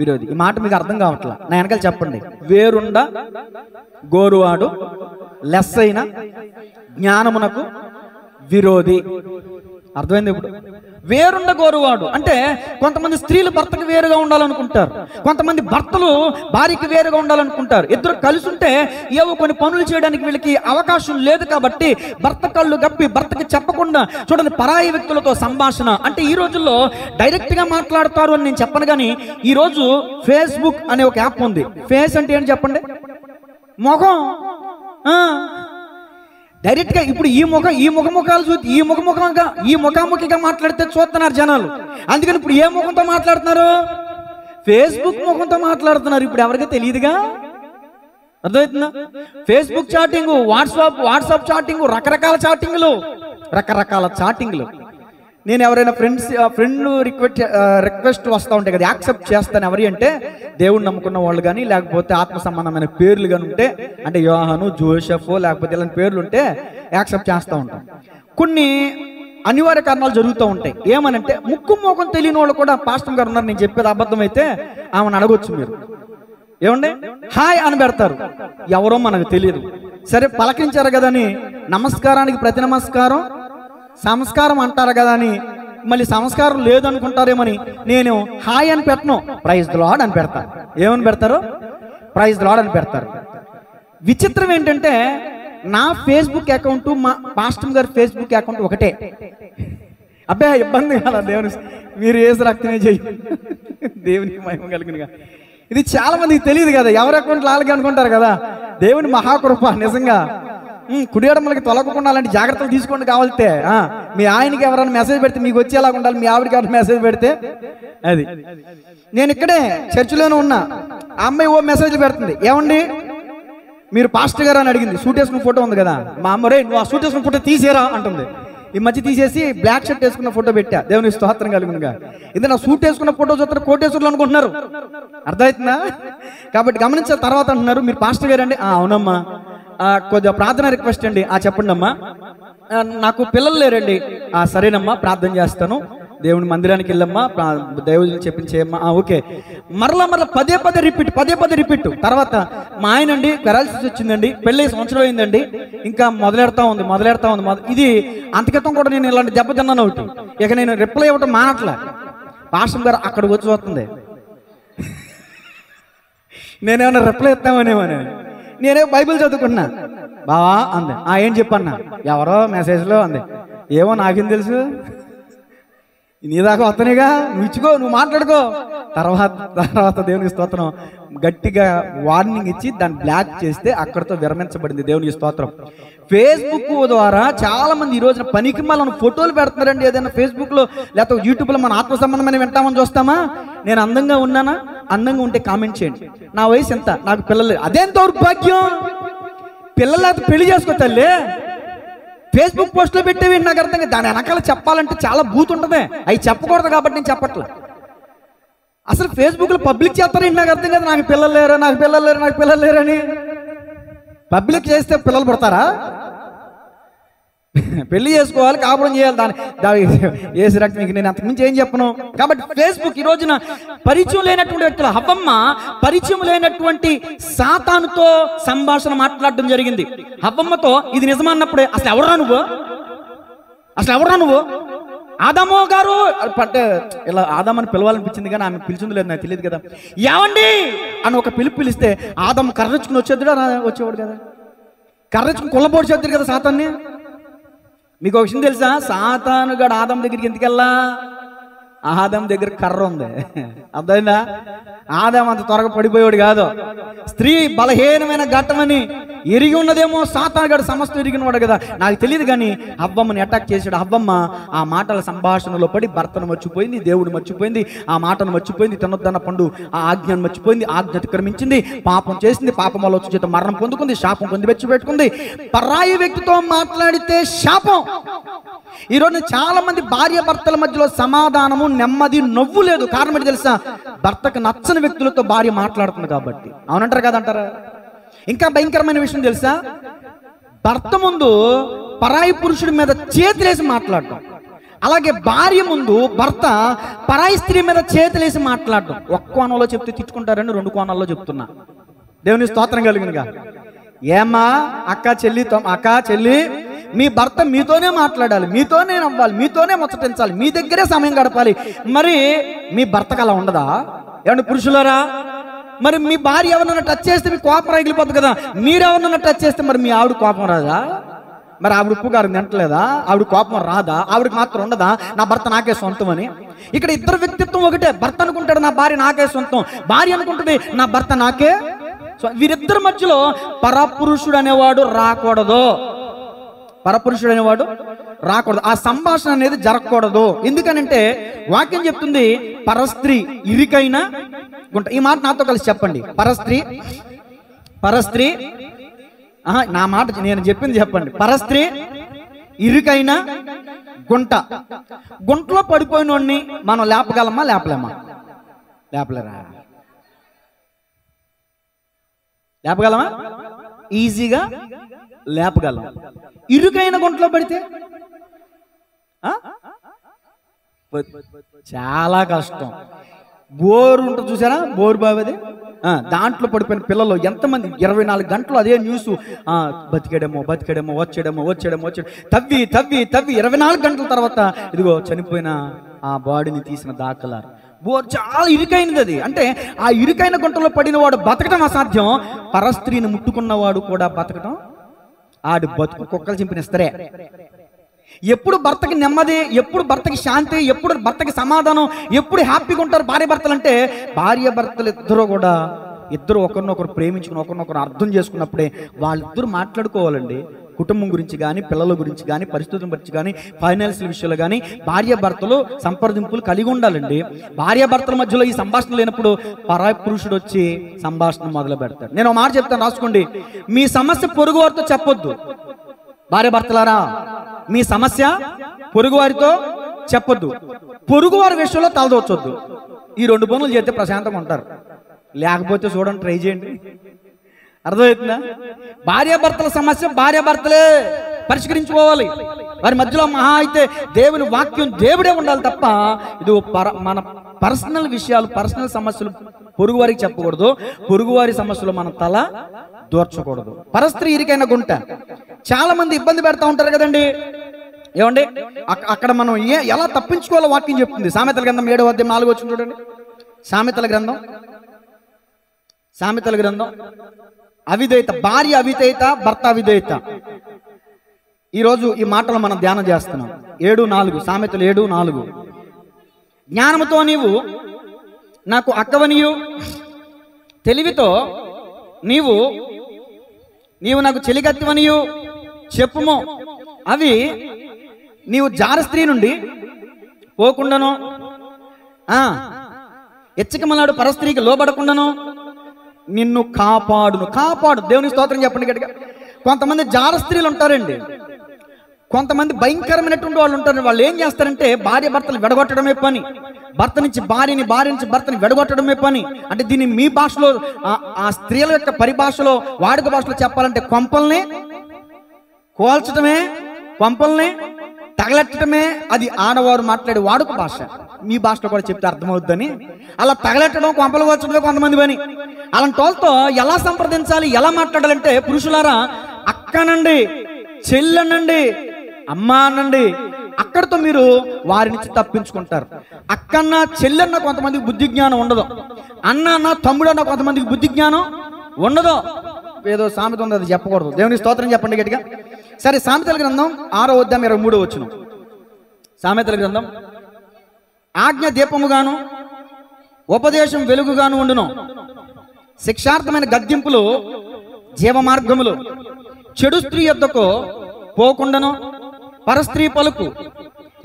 విరోధి. ఈ మాట మీకు అర్థం కావట్లా, నా వెనకాల చెప్పండి. వేరుండ గోరువాడు లెస్సైన జ్ఞానమునకు విరోధి. అర్థమైంది? ఇప్పుడు వేరుండ గోరువాడు అంటే కొంతమంది స్త్రీలు భర్తకు వేరుగా ఉండాలనుకుంటారు, కొంతమంది భర్తలు భార్యకి వేరుగా ఉండాలనుకుంటారు. ఇద్దరు కలిసి ఉంటే ఏవో కొన్ని పనులు చేయడానికి వీళ్ళకి అవకాశం లేదు కాబట్టి భర్త కళ్ళు గప్పి భర్తకి చెప్పకుండా. చూడండి, పరాయి వ్యక్తులతో సంభాషణ అంటే ఈ రోజుల్లో డైరెక్ట్ గా మాట్లాడతారు అని నేను చెప్పను, కానీ ఈ రోజు ఫేస్బుక్ అనే ఒక యాప్ ఉంది. ఫేస్ అంటే ఏంటి చెప్పండి? ముఖం. డైరెక్ట్ గా ఇప్పుడు ఈ ముఖముఖాలు చూసి ఈ ముఖాముఖిగా మాట్లాడితే చూస్తున్నారు జనాలు. అందుకని ఇప్పుడు ఏ ముఖంతో మాట్లాడుతున్నారు? ఫేస్బుక్ ముఖంతో మాట్లాడుతున్నారు. ఇప్పుడు ఎవరికీ తెలియదుగా, అర్థమవుతుందా? ఫేస్బుక్ చాటింగ్, వాట్సాప్ చాటింగ్, రకరకాల చాటింగ్లు. నేను ఎవరైనా ఫ్రెండ్ రిక్వెస్ట్ వస్తూ ఉంటాయి కదా, యాక్సెప్ట్ చేస్తాను. ఎవరి అంటే దేవుడిని నమ్ముకున్న వాళ్ళు కానీ, లేకపోతే ఆత్మ సంబంధమైన పేర్లు కానీ ఉంటే, అంటే యోహాను, జోసెఫ్ లేకపోతే ఇలాంటి పేర్లు ఉంటే యాక్సెప్ట్ చేస్తూ ఉంటాం. కొన్ని అనివార్య కారణాలు జరుగుతూ ఉంటాయి. ఏమనంటే ముక్కు మోకం తెలియని వాళ్ళు కూడా పాస్టర్ గారు ఉన్నారు, నేను చెప్పేది అబద్ధం అయితే ఆమెను అడగొచ్చు మీరు. ఏమండి హాయ్ అని పెడతారు, ఎవరో మనకు తెలియదు. సరే పలకరించారు కదా అని నమస్కారానికి ప్రతి సంస్కారం అంటారు కదా అని మళ్ళీ సంస్కారం లేదనుకుంటారేమని నేను హాయ్ అని పెట్టను, ప్రైజ్ ది లార్డ్ అని పెడతా. ఏమని పెడతారు? ప్రైజ్ ది లార్డ్ అని పెడతారు. విచిత్రం ఏంటంటే నా ఫేస్బుక్ అకౌంట్ మా పాస్టర్ గారి ఫేస్బుక్ అకౌంట్ ఒకటే. అబ్బాయి ఇబ్బంది కదా, దేవుని మీరు ఏసు రక్తమే చేయి, దేవునికి మహిమ కలిగినగా. ఇది చాలా మందికి తెలియదు కదా, ఎవరి అకౌంట్లు వాళ్ళకి అనుకుంటారు కదా. దేవుని మహాకృప నిజంగా. కుడియడమలకి తొలగకుండా అలాంటి జాగ్రత్తలు తీసుకోండి. కావాలితే మీ ఆయనకి ఎవరైనా మెసేజ్ పెడితే మీకు వచ్చేలాగా ఉండాలి, మీ ఆవిడకి ఎవరైనా మెసేజ్ పెడితే అది. నేను ఇక్కడే చర్చిలోనే ఉన్నా, ఆ అమ్మాయి ఓ మెసేజ్లు పెడుతుంది, ఏమండి మీరు పాస్టర్ గారు అని అడిగింది. సూట్ వేసుకున్న ఫోటో ఉంది కదా, మా అమ్మ రే నువ్వు ఆ సూట్ వేసుకున్న ఫోటో తీసేరా అంటుంది. ఈ మధ్య తీసేసి బ్లాక్ షర్ట్ వేసుకున్న ఫోటో పెట్టా, దేవుని స్తోత్రం కలుగునుగా. ఇది నా సూట్ వేసుకున్న ఫోటో చూస్తారు కోటేశ్వర్లు అనుకుంటున్నారు, అర్థమవుతుందా? కాబట్టి గమనించిన తర్వాత అంటున్నారు, మీరు పాస్టర్ గారు అండి? అవునమ్మా. కొద్దిగా ప్రార్థన రిక్వెస్ట్ అండి. చెప్పండి అమ్మా. నాకు పిల్లలు లేరండి. సరేనమ్మా, ప్రార్థన చేస్తాను. దేవుని మందిరానికి వెళ్ళమ్మా, దేవుని చెప్పించేయమ్మా. ఓకే. మరలా పదే పదే రిపీట్. తర్వాత మా ఆయన అండి పెరాలసిస్ వచ్చిందండి, పెళ్ళి సంవత్సరం అయిందండి, ఇంకా మొదలెడతా ఉంది. ఇది అంతక్రితం కూడా నేను ఇలాంటి దెబ్బ తిన్నాను ఒకటి. ఇక నేను రిప్లై ఇవ్వటం మానట్లే. పాస్టర్ గారు అక్కడికి వచ్చి వస్తుంది, నేనేమన్నా రిప్లై ఇస్తామనేమని. నేనే బైబిల్ చదువుకున్నా. బావా అంది. ఏం చెప్పన్నా? ఎవరో మెసేజ్లో అంది. ఏమో నాకేం తెలుసు, నీ దాకా వస్తానేగా, నువ్వు ఇచ్చుకో, నువ్వు మాట్లాడుకో. తర్వాత దేవునికి స్తోత్రం గట్టిగా వార్నింగ్ ఇచ్చి దాన్ని బ్లాక్ చేస్తే అక్కడితో విరమించబడింది. దేవునికి స్తోత్రం. ఫేస్బుక్ ద్వారా చాలా మంది ఈ రోజున పనికి మళ్ళీ ఫోటోలు పెడుతున్నారండి. ఏదైనా ఫేస్బుక్లో లేకపోతే యూట్యూబ్లో మన ఆత్మ సంబంధమైన వింటామని చూస్తామా? నేను అందంగా ఉన్నానా? అందంగా ఉంటే కామెంట్ చేయండి. నా వయసు ఎంత? నాకు పిల్లలు. అదేం దౌర్భాగ్యం! పిల్లలు లేకపోతే పెళ్లి చేసుకో తల్లి. ఫేస్బుక్ పోస్ట్లో పెట్టేవి నాకు అర్థం కాదు. దాని వెనకాల చెప్పాలంటే చాలా బూత్ ఉంటుంది. అవి చెప్పకూడదు కాబట్టి నేను చెప్పట్లే. అసలు ఫేస్బుక్లో పబ్లిక్ చేస్తారేంటి నాకు అర్థం కాదు. నాకు పిల్లలు లేరని పబ్లిక్ చేస్తే పిల్లలు పుడతారా? పెళ్లి చేసుకోవాలి, కాపురం చేయాలి. దాని ఏసి రక్తం. ఇంక నేను అంతకుమించి ఏం చెప్పను. కాబట్టి ఫేస్బుక్ ఈ రోజున పరిచయం లేనటువంటి వ్యక్తులు, హవ్వమ్మ పరిచయం లేనటువంటి సాతానుతో సంభాషణ మాట్లాడడం జరిగింది. హవ్వమ్మతో ఇది నిజమన్నప్పుడే అసలు ఎవరా నువ్వు ఆదాము గారు అంటే ఇలా ఆదామని పిలవాలనిపించింది, కానీ ఆమె పిలిచింది లేదు, నాకు తెలియదు కదా. ఏమండి అని ఒక పిలిస్తే ఆదాము కర్రెచ్చుకుని వచ్చేవాడు కదా, కర్రెచ్చుకుని కొల్లబోడు చేద్దరు కదా సాతాన్ని. మీకు ఒక విషయం తెలుసా? సాతాను గడు ఆదాం దగ్గరికి ఎందుకెళ్ళా? ఆదాం దగ్గర కర్ర ఉంది, అర్థమైందా? ఆదాం అంత త్వరగా పడిపోయాడు కాదు. స్త్రీ బలహీనమైన ఘట్టమని ఎరిగి ఉన్నదేమో సాతాను గడు సమస్తం ఎరిగినవాడు కదా. నాకు తెలియదు కానీ హవ్వమ్మని అటాక్ చేశాడు. హవ్వమ్మ ఆ మాటల సంభాషణలో పడి భర్తను మర్చిపోయింది, దేవుడు మర్చిపోయింది, ఆ మాటను మర్చిపోయింది, తినొద్దన్న పండు ఆ ఆజ్ఞను మర్చిపోయింది, ఆజ్ఞ అతిక్రమించింది, పాపం చేసింది, పాపం వల్ల వచ్చి చేత మరణం పొందుకుంది, శాపం పొంది పెట్టుకుంది. పరాయి వ్యక్తితో మాట్లాడితే శాపం. ఈరోజు చాలా మంది భార్య భర్తల మధ్యలో సమాధానము, నెమ్మది, నవ్వు లేదు. కారణం ఏంటి తెలుసా? భర్తకు నచ్చని వ్యక్తులతో భార్య మాట్లాడుతుంది కాబట్టి. అవునంటారు కదంటారా? ఇంకా భయంకరమైన విషయం తెలుసా? భర్త ముందు పరాయి పురుషుడి మీద చేతులేసి మాట్లాడటం, అలాగే భార్య ముందు భర్త పరాయి స్త్రీ మీద చేతులేసి మాట్లాడటం. ఒక్క కోణంలో చెప్తే తిట్టుకుంటారని 2 కోణాల్లో చెప్తున్నా. దేవుని స్తోత్రం కలిగినగా. ఏమ్మా అక్క చెల్లి మీ భర్త మీతోనే మాట్లాడాలి, మీతోనే నవ్వాలి, మీతోనే ముచ్చటించాలి, మీ దగ్గరే సమయం గడపాలి. మరి మీ భర్తకు అలా ఉండదా? ఏమంటే పురుషులారా, మరి మీ భార్య ఎవరన్నా టచ్ చేస్తే మీ కోపం రగిలిపోతుంది కదా. మీరు ఎవరన్నా టచ్ చేస్తే మరి మీ ఆవిడ కోపం రాదా? మరి ఆవిడ ఉప్పు గారు తింటలేదా? ఆవిడ కోపం రాదా? ఆవిడకి మాత్రం ఉండదా నా భర్త నాకే సొంతం అని? ఇక్కడ ఇద్దరు వ్యక్తిత్వం ఒకటే. భర్త అనుకుంటాడు నా భార్య నాకే సొంతం, భార్య అనుకుంటుంది నా భర్త నాకే. వీరిద్దరి మధ్యలో పరపురుషుడు అనేవాడు రాకూడదు. ఆ సంభాషణ అనేది జరగకూడదు. ఎందుకనంటే వాక్యం చెప్తుంది పరస్త్రీ ఇరికైన గుంట. ఈ మాట నాతో కలిసి చెప్పండి. పరస్త్రీ నా మాట నేను చెప్పింది చెప్పండి. పరస్త్రీ ఇరుకైన గుంటలో పడిపోయినోడిని మనం లేపగలమా? లేపగలమా? ఈజీగా లేపగలం. ఇరుకైన గుంటలో పడితే చాలా కష్టం. బోరు ఉంటుంది చూసారా, బోరు బావిది, దాంట్లో పడిపోయిన పిల్లలు ఎంతమంది 24 గంటలు అదే న్యూస్. బతికాడేమో వచ్చాడేమో తవ్వి 24 గంటల తర్వాత ఇదిగో చనిపోయిన ఆ బాడీని తీసిన దాఖలాలు. బోర్ చాలా ఇరుకైనది అది. అంటే ఆ ఇరుకైన గుంటలో పడిన వాడు బతకడం అసాధ్యం, పరస్త్రీని ముట్టుకున్నవాడు కూడా బతకడం ఆడి బతుకు కుక్కలు చింపినిస్తారే. ఎప్పుడు భర్తకి నెమ్మది, ఎప్పుడు భర్తకి శాంతి, ఎప్పుడు భర్తకి సమాధానం, ఎప్పుడు హ్యాపీగా ఉంటారు భార్య భర్తలు అంటే భార్య భర్తలు ఇద్దరు ఒకరినొకరు ప్రేమించుకుని ఒకరినొకరు అర్థం చేసుకున్నప్పుడే వాళ్ళిద్దరు మాట్లాడుకోవాలండి. కుటుంబం గురించి కానీ, పిల్లల గురించి కానీ, పరిస్థితుల గురించి కానీ, ఫైనాన్షియల్ విషయాలు కానీ భార్యాభర్తలు సంప్రదింపులు కలిగి ఉండాలండి. భార్యాభర్తల మధ్యలో ఈ సంభాషణ లేనప్పుడు పరాయి పురుషుడు వచ్చి సంభాషణ మొదలు పెడతాడు. నేను ఒక మాట చెప్తాను, రాసుకోండి. మీ సమస్య పొరుగు వారితో చెప్పొద్దు. భార్యాభర్తలారా, మీ సమస్య పొరుగు వారితో చెప్పొద్దు. పొరుగు వారి విషయంలో తలదోచొద్దు. ఈ 2 పనులు చేస్తే ప్రశాంతంగా ఉంటారు. లేకపోతే చూడండి, ట్రై చేయండి. అర్థమవుతుందా? భార్యాభర్తల సమస్య భార్యాభర్తలే పరిష్కరించుకోవాలి. వారి మధ్యలో మహా అయితే దేవుని వాక్యం దేవుడే ఉండాలి తప్ప ఇది మన పర్సనల్ విషయాలు, పర్సనల్ సమస్యలు పొరుగు వారికి చెప్పకూడదు. పొరుగువారి సమస్యలు మన తల దూర్చకూడదు. పరస్త్రీ ఇరికైన గుంట. చాలా మంది ఇబ్బంది పెడతా ఉంటారు కదండి. ఏమండి, అక్కడ మనం ఎలా తప్పించుకోవాలో వాక్యం చెప్తుంది. సామెతల గ్రంథం 7వ అధ్యాయం 4వ వచనం చూడండి. సామెతల గ్రంథం అవిధేయత, భార్య అవిధేయత, భర్త అవిధేయత. ఈరోజు ఈ మాటలు మనం ధ్యానం చేస్తున్నాం. 7:4 సామెతలు 7:4. జ్ఞానముతో నీవు నాకు అక్కవనియు, తెలివితో నీవు నాకు చెలిగత్తివనియు చెప్పుము. అవి నీవు జార స్త్రీ నుండి పోకుండాను, ఎచ్చకమలాడు పరస్త్రీకి లోబడకుండాను నిన్ను కాపాడు. దేవుని స్తోత్రం చెప్పండి గట్టిగా. కొంతమంది జార స్త్రీలు ఉంటారండి, కొంతమంది భయంకరమైనటువంటి వాళ్ళు ఉంటారు. వాళ్ళు ఏం చేస్తారంటే భార్య భర్తలు విడగొట్టడమే పని, భర్త నుంచి భార్యని, భార్య నుంచి భర్తని విడగొట్టడమే పని. అంటే దీన్ని మీ భాషలో, ఆ స్త్రీల యొక్క పరిభాషలో, వాడుక భాషలో చెప్పాలంటే కొంపల్ని కోల్చడమే, కొంపల్ని తగలెట్టడమే. అది ఆడవారు మాట్లాడే వాడుక భాష. మీ భాషలో కూడా చెప్తే అర్థమవుద్దని. అలా తగలెట్టడం, కొంపలు కోల్చడమే కొంతమంది పని. అలాంటి వాళ్ళతో ఎలా సంప్రదించాలి, ఎలా మాట్లాడాలంటే, పురుషులారా అక్కనండి, చెల్లెనండి, అమ్మ అనండి. అక్కడితో మీరు వారి నుంచి తప్పించుకుంటారు. అక్కన్న చెల్లెన్న కొంతమందికి బుద్ధి జ్ఞానం ఉండదు. అన్న తమ్ముడు అన్న కొంతమందికి బుద్ధి జ్ఞానం ఉండదు. ఏదో సామెత ఉంది, అది చెప్పకూడదు. దేవుని స్తోత్రం చెప్పండి గట్టిగా. సరే, సామెతల గ్రంథం 6వ అధ్యాయం 23వ వచనం. సామెతల గ్రంథం, ఆజ్ఞ దీపముగాను ఉపదేశం వెలుగుగాను ఉండును, శిక్షార్థమైన గద్దింపులు జీవ మార్గములు. చెడు స్త్రీ యొద్దకు పోకుండాను, పరస్త్రీ పలుకు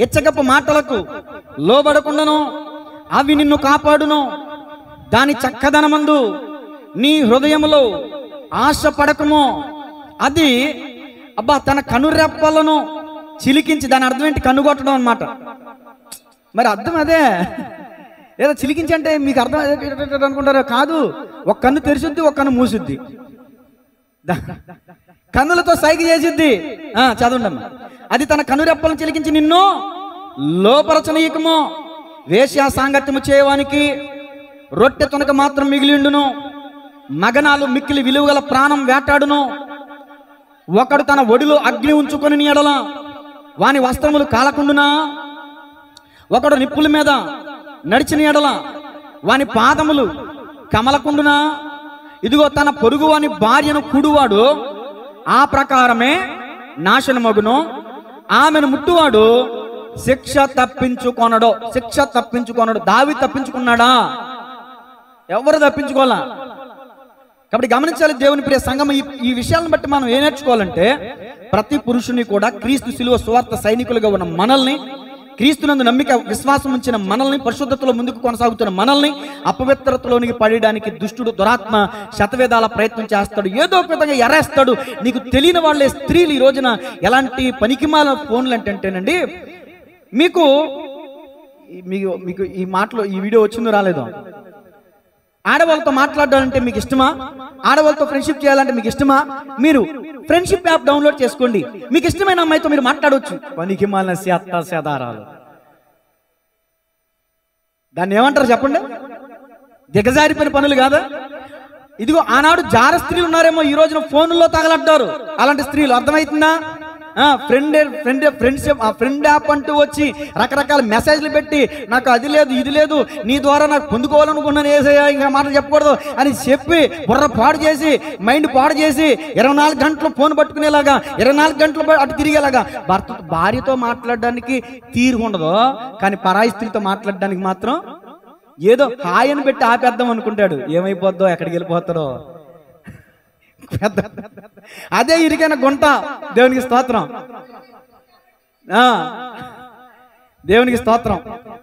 ఇచ్చగప్ప మాటలకు లోబడకుండాను అవి నిన్ను కాపాడును. దాని చక్కదనమందు నీ హృదయములో ఆశ పడకము. అది తన కనురెప్పలను చిలికించి, దాని అర్థం ఏంటి? కనుగొట్టడం అన్నమాట. మరి అర్థం అదే. ఏదో చిలికించి అంటే మీకు అర్థం అనుకుంటారా? కాదు. ఒక కన్ను తెరిచిద్ది, ఒక కన్ను మూసిద్ది. కన్నులతో సైగ చేసిద్ది. చదవండి. అది తన కనురెప్పలను చిలికించి నిన్ను లోపరచనీయకము. వేశ్యా సాంగత్యము చేయవానికి రొట్టె తునక మాత్రం మిగిలిండును, మగనాలు మిక్కిలి విలువగల ప్రాణం వేటాడును. ఒకడు తన ఒడిలో అగ్ని ఉంచుకొని ఎడల వాని వస్త్రములు కాలకుండునా, ఒకడు నిప్పుల మీద నడిచిన ఎడల వాని పాదములు కమలకుండునా. ఇదిగో తన పొరుగు వాని భార్యను కూడువాడు ఆ ప్రకారమే నాశనమగును, ఆమెను ముట్టువాడు శిక్ష తప్పించుకొనడు. దావీదు తప్పించుకున్నాడా? ఎవరు తప్పించుకోవాలా? కాబట్టి గమనించాలి దేవుని ప్రియ సంఘం. ఈ విషయాలను బట్టి మనం ఏం నేర్చుకోవాలంటే, ప్రతి పురుషుని కూడా క్రీస్తు శిలువ సువార్త సైనికులుగా ఉన్న మనల్ని, క్రీస్తునందు నమ్మిక విశ్వాసం ఉంచిన మనల్ని, పరిశుద్ధతలో ముందుకు కొనసాగుతున్న మనల్ని అపవిత్రతలోనికి పడడానికి దుష్టుడు, దురాత్మ శతవేదాల ప్రయత్నం చేస్తాడు. ఏదో ఒక విధంగా ఎరేస్తాడు. నీకు తెలియని వాళ్ళే స్త్రీలు ఈ రోజున ఎలాంటి పనికిమాల ఫోన్లు అంటేనండి, మీకు ఈ మాటలో ఈ వీడియో వచ్చిందో రాలేదో, ఆడవాళ్ళతో మాట్లాడాలంటే మీకు ఇష్టమా? ఆడవాళ్ళతో ఫ్రెండ్షిప్ చేయాలంటే మీకు ఇష్టమా? మీరు ఫ్రెండ్షిప్ యాప్ డౌన్లోడ్ చేసుకోండి. మీకు ఇష్టమైన అమ్మాయితో మీరు మాట్లాడవచ్చు. పనికి మాలిన సేదారాలు. దాన్ని ఏమంటారు చెప్పండి? దిగజారిపోయిన పనులు కాదా? ఇదిగో ఆనాడు జార స్త్రీలు ఉన్నారేమో, ఈ రోజున ఫోన్లో తగలడ్డారు అలాంటి స్త్రీలు. అర్థమవుతుందా? ఫ్రెండ్ యాప్ అంటూ వచ్చి రకరకాల మెసేజ్లు పెట్టి, నాకు అది లేదు ఇది లేదు, నీ ద్వారా నాకు పొందుకోవాలనుకున్నాను, ఏసయ్యా ఇంకా మాటలు చెప్పకూడదు అని చెప్పి బుర్ర పాడు చేసి, మైండ్ పాడు చేసి 24 గంటలు ఫోన్ పట్టుకునేలాగా, 24 గంటలు అటు తిరిగేలాగా. భార్యతో మాట్లాడడానికి తీరు ఉండదు, కానీ పరాయి స్త్రీతో మాట్లాడడానికి మాత్రం ఏదో హాయ్ అని పెట్టి ఆపేద్దాం అనుకుంటాడు. ఏమైపోద్దో, ఎక్కడికి వెళ్ళిపోతాడో. పెద్ద అదే ఇరికైన గుంట. దేవునికి స్తోత్రం, దేవునికి స్తోత్రం.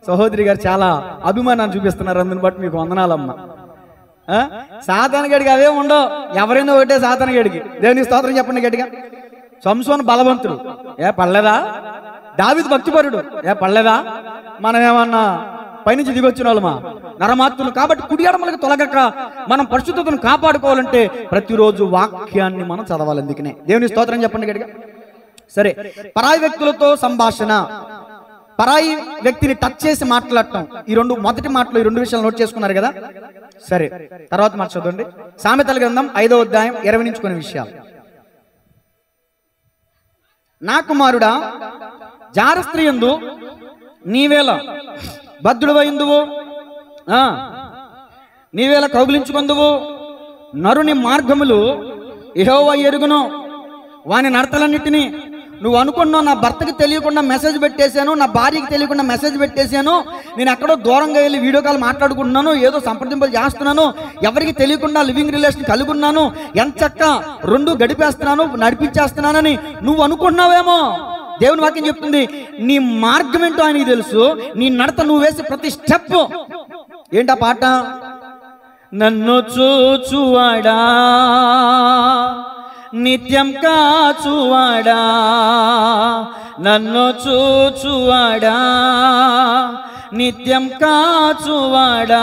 సహోదరి గారు చాలా అభిమానాన్ని చూపిస్తున్నారు, అందుని బట్టి మీకు వందనాలమ్మ. సాతాను గడికి అవే ఉండవు, ఎవరైనా ఒకటే సాతాను గడికి. దేవునికి స్తోత్రం చెప్పండి గట్టిగా. సంసోను బలవంతుడు, పడలేదా? దావీదు భక్తిపరుడు, పడలేదా? మనం ఏమన్నా పైనుంచి దిగొచ్చిన వాళ్ళమా? నరమాత్రులు. కాబట్టి కుడి ఎడమలకు తొలగక మనం పరిశుద్ధతను కాపాడుకోవాలంటే ప్రతిరోజు వాక్యాన్ని మనం చదవాలి. అందుకనే దేవుని స్తోత్రం చెప్పండి గట్టిగా. సరే, పరాయి వ్యక్తులతో సంభాషణ, పరాయి వ్యక్తిని టచ్ చేసి మాట్లాడటం, ఈ రెండు మొదటి మాటలు, ఈ రెండు విషయాలు నోట్ చేసుకున్నారు కదా. సరే, తర్వాత మాట చదవండి. సామెతల గ్రంథం 5వ అధ్యాయం 20 నుంచి కొన్ని విషయాలు. నా కుమారుడా, జారస్త్రీ యందు నీవేళ బద్ధుడవైందువు, నీవేళ కౌగిలించుకొందువు. నరుని మార్గములు యెహోవా ఎరుగును, వాని నడతలన్నిటినీ. నువ్వు అనుకున్నావు, నా భర్తకి తెలియకుండా మెసేజ్ పెట్టేశాను, నా భార్యకి తెలియకుండా మెసేజ్ పెట్టేశాను, నేను ఎక్కడో దూరంగా వెళ్ళి వీడియో కాల్ మాట్లాడుకుంటున్నాను, ఏదో సంప్రదింపులు చేస్తున్నాను, ఎవరికి తెలియకుండా లివింగ్ రిలేషన్ కలిగి ఉన్నాను, ఎంచక్క రెండు గడిపేస్తున్నాను, నడిపించేస్తున్నానని నువ్వు అనుకున్నావేమో. దేవుని వాక్యం చెప్తుంది, నీ మార్గం ఏంటో ఆయనకి తెలుసు, నీ నడత, నువ్వు వేసే ప్రతి స్టెప్. ఏంటా పాట? నన్ను చూచువాడా, నిత్యం కాచువాడా, నన్ను చూచువాడా, నిత్యం కాచువాడా,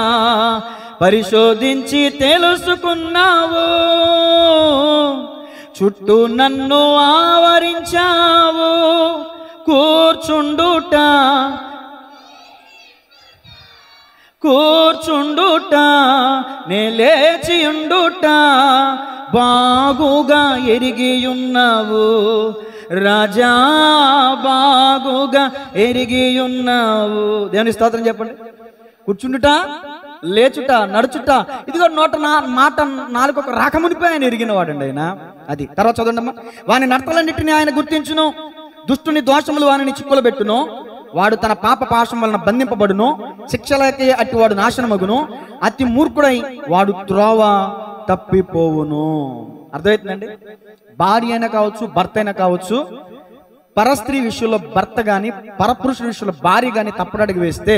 పరిశోధించి తెలుసుకున్నావు, చుట్టూ నన్ను ఆవరించావు. కూర్చుండుట నే లేచియుండుట బాగుగా ఎరిగియున్నావు రాజా, బాగుగా ఎరిగియున్నావు. దేవుని స్తోత్రం చెప్పండి. కూర్చుండుట, లేచుట, నడుచుట, ఇదిగో నోట మాట నాలుగు రాకమునిపై ఆయన ఎరిగిన వాడండి ఆయన. అది తర్వాత చదవండి అమ్మా. వాని నడతలన్నిటిని ఆయన గుర్తించును, దుష్టుని దోషములు వానిని చిక్కులు పెట్టును, వాడు తన పాప పాశం వలన బంధింపబడును, శిక్షలకి అట్టి వాడు నాశనమగును, అతి మూర్ఖుడై వాడు త్రోవ తప్పిపోవును. అర్థమవుతుందండి? భార్య అయినా కావచ్చు, భర్త అయినా కావచ్చు, పరస్త్రీ విషయంలో భర్త గాని, పరపురుషుల విషయంలో భార్య గాని తప్పుడడుగు వేస్తే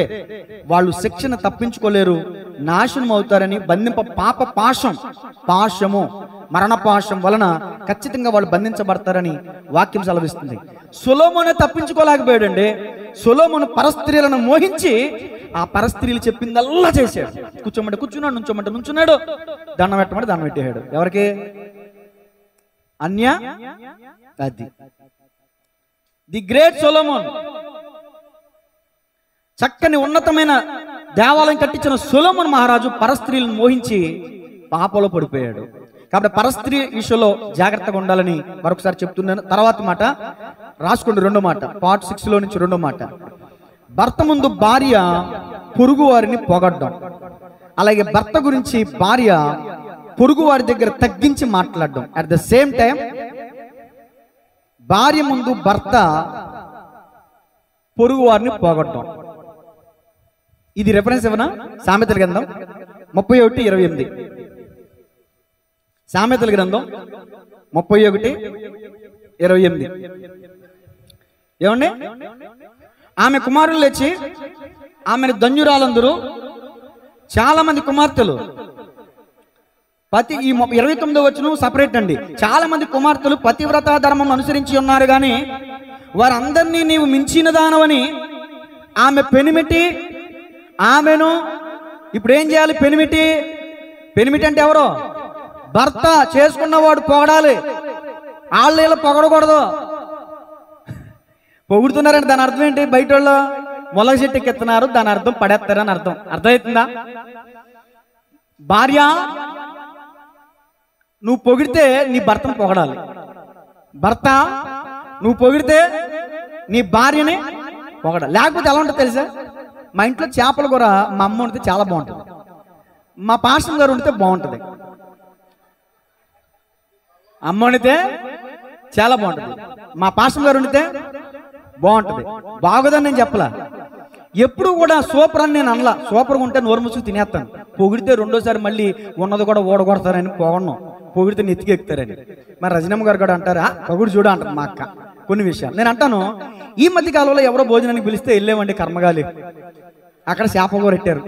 వాళ్ళు శిక్షను తప్పించుకోలేరు, నాశనం అవుతారని బంధింప పాప పాశము మరణ పాశం వలన ఖచ్చితంగా వాళ్ళు బంధించబడతారని వాక్యం సెలవిస్తుంది. సొలొమోనే తప్పించుకోలేకపోయాడండి. సొలొమోను పరస్త్రీలను మోహించి ఆ పరస్త్రీలు చెప్పిందల్లా చేశాడు. కూర్చోమంటే కూర్చున్నాడు, నుంచోమంటే నుంచున్నాడు, దండం పెట్టమంటే దండం పెట్టేశాడు. ఎవరికి? అది ది గ్రేట్ సొలొమోన్. చక్కని ఉన్నతమైన దేవాలయం కట్టించిన సొలొమోన్ మహారాజు పరస్త్రీలను మోహించి పాపంలో పడిపోయాడు. కాబట్టి పరస్త్రీ విషయంలో జాగ్రత్తగా ఉండాలని మరొకసారి చెప్తున్నాను. తర్వాత మాట రాసుకోండి, రెండో మాట, పార్ట్ 6లో నుంచి రెండో మాట. భర్త ముందు భార్య పొరుగు వారిని పొగడ్డం, అలాగే భర్త గురించి భార్య పొరుగు వారి దగ్గర తగ్గించి మాట్లాడడం. అట్ ద సేమ్ టైం భార్య ముందు భర్త పొరుగు వారిని పొగడ్డం. ఇది రెఫరెన్స్ ఏమన్నా? సామెతల గ్రంథం 31:28. సామెతల గ్రంథం 31:28. ఏమండి? ఆమె కుమారులు లేచి ఆమెను ధన్యురాలందరూ. చాలా మంది కుమార్తెలు, ఈ 29వ వచనం సపరేట్ అండి. చాలా మంది కుమార్తెలు పతివ్రత ధర్మం అనుసరించి ఉన్నారు, కానీ వారందరినీ నీవు మించిన దానవని ఆమె పెనిమిటి ఆమెను. ఇప్పుడు ఏం చేయాలి? పెనిమిటి అంటే ఎవరో? భర్త చేసుకున్నవాడు పొగడాలి, వాళ్ళ పొగడకూడదు. పొగుడుతున్నారంటే దాని అర్థం ఏంటి? బయట వాళ్ళు మొలగ చెట్టు ఎక్కిస్తున్నారు, దాని అర్థం పడేస్తారని అర్థం. అర్థమవుతుందా? భార్య నువ్వు పొగిడితే నీ భర్తను పొగడాలి, భర్త నువ్వు పొగిడితే నీ భార్యని పొగడాలి. లేకపోతే ఎలా ఉంటుంది తెలుసా? మా ఇంట్లో చేపల కూర మా అమ్మ వండితే చాలా బాగుంటుంది, మా పాస్టర్ గారు వండితే బాగుంటుంది. అమ్మ వండితే చాలా బాగుంటుంది, మా పాస్టర్ గారు వండితే బాగుంటుంది. బాగోదని నేను చెప్పలా, ఎప్పుడు కూడా సూపర్ అని నేను అనలా. సూపర్గా ఉంటే నోరు ముసుగు తినేస్తాను. పొగిడితే రెండోసారి మళ్ళీ ఉన్నది కూడా ఓడగొడతానని పొగడను. పొగిడితే నెత్తికి ఎక్కుతారని. మరి రజనమ్మ గారు కూడా అంటారా పొగుడు చూడ అంటారు మా అక్క కొన్ని విషయాలు. నేను అంటాను, ఈ మధ్య కాలంలో ఎవరో భోజనానికి పిలిస్తే వెళ్ళామండి కర్మగాలి, అక్కడ చేప కూర పెట్టారు,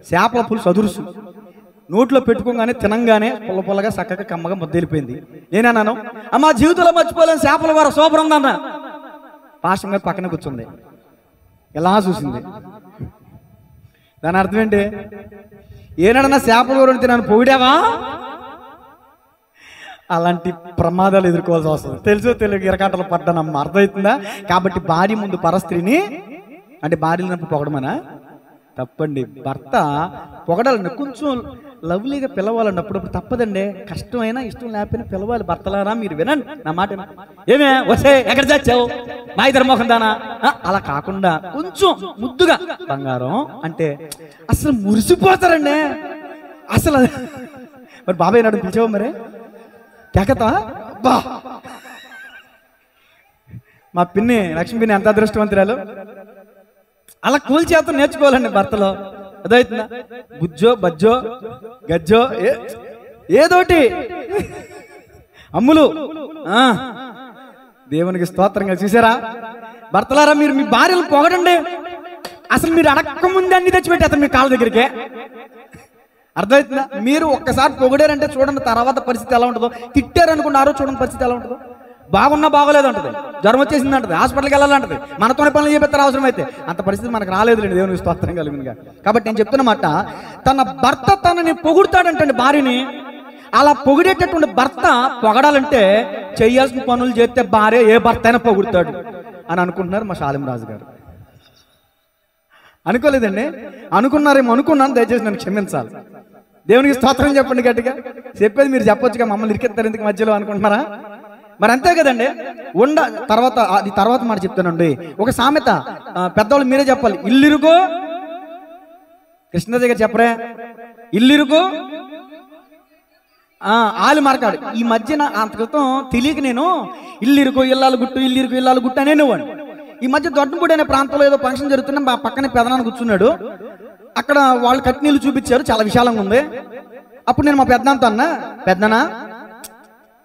చేపల పులుసు అదురుసు, నోట్లో పెట్టుకోగానే తినంగానే పుల్ల పుల్లగా చక్కగా కమ్మగా ముద్ద వెళ్ళిపోయింది. నేనన్నాను, అమ్మా జీవితంలో మర్చిపోలేని చేపల కూర సూపర్ ఉందన్న. పాస్టర్ గారు పక్కన కూర్చుంది, ఎలా చూసింది. దాని అర్థం ఏంటి? ఏనాడన్నా చేపల కూర ఉంటే నన్ను పొగిడావా? అలాంటి ప్రమాదాలు ఎదుర్కోవాల్సి వస్తుంది. తెలుసో తెలియక ఇరకాటలు పడ్డానమ్మ. అర్థమవుతుందా? కాబట్టి భార్య ముందు పరస్త్రీని అంటే భార్యలు పొగడమనా? తప్పండి. భర్త పొగడాలండి, కొంచెం లవ్లీగా పిలవాలండి. అప్పుడప్పుడు తప్పదండి, కష్టమైనా ఇష్టం లేకపోయినా పిలవాలి. భర్తలారా మీరు వినండి నా మాట. ఏమే వసే ఎక్కడ చచ్చావు మా ఇద్దరు మోహన్ దానా అలా కాకుండా కొంచెం ముద్దుగా బంగారం అంటే అసలు మురిసిపోతారండి. అసలు మరి బాబాయ్ నాడు పిలిచావు మరి కేకతా బా. మా పిన్ని లక్ష్మి పిన్ని ఎంత అదృష్టవంతురాలు. అలా కూల్ చేత నేర్చుకోవాలండి భర్తలో. అదవుతుందా? బుజ్జో బజ్జో గజ్జో ఏదోటి అమ్ములు. దేవునికి స్తోత్రంగా. చూసారా భర్తలారా, మీరు మీ భార్యలు పొగడండి. అసలు మీరు అడక్క ముందే అన్ని తెచ్చిపెట్టేస్తారు మీ కాళ్ళ దగ్గరికే. అర్థమవుతుందా? మీరు ఒక్కసారి పొగిడారంటే చూడండి తర్వాత పరిస్థితి ఎలా ఉంటుందో. తిట్టారనుకున్నారో చూడండి పరిస్థితి ఎలా ఉంటుందో. బాగున్నా బాగోలేదు అంటది, జ్వరం వచ్చేసింది అంటది, హాస్పిటల్కి వెళ్ళాలంటది, మనతోనే పనులు చేపిస్తారు అవసరం అయితే. అంత పరిస్థితి మనకు రాలేదులేండి, దేవునికి స్తోత్రం కలిగిందిగా. కాబట్టి నేను చెప్తున్నమాట, తన భర్త తనని పొగుడుతాడంటండి భార్యని. అలా పొగిడేటటువంటి భర్త పొగడాలంటే చేయాల్సిన పనులు చేస్తే భార్య ఏ భర్త అయినా పొగుడుతాడు అని అనుకుంటున్నారు మా శాలిం రాజు గారు. అనుకోలేదండి, అనుకున్నారేమో అనుకున్నాను. దయచేసి నన్ను క్షమించాలి. దేవునికి స్తోత్రం చెప్పండి గట్టిగా. చెప్పేది మీరు చెప్పొచ్చుగా, మమ్మల్ని ఇరికెత్తారు ఎందుకు మధ్యలో అనుకుంటున్నారా? మరి అంతే కదండి. తర్వాత మాట చెప్తానండి. ఒక సామెత పెద్దవాళ్ళు మీరే చెప్పాలి. ఇల్లిరుగో కృష్ణ దగ్గర చెప్పరే, ఇల్లిరుగో ఆలు మరకాడు. ఈ మధ్యన అంత క్రితం తెలియక నేను ఇల్లిరుకో ఇల్లాలు గుట్టు ఇల్లిరుకో ఇల్లాలు గుట్టు అనేవాడు. ఈ మధ్య దొడ్డపూడి అనే ప్రాంతంలో ఏదో ఫంక్షన్ జరుగుతున్నా మా పక్కనే పెదనాన్న కూర్చున్నాడు. అక్కడ వాళ్ళు కట్నీళ్ళు చూపించారు, చాలా విశాలంగా ఉంది. అప్పుడు నేను మా పెద్దనాన్నతో అన్నా, పెద్దనా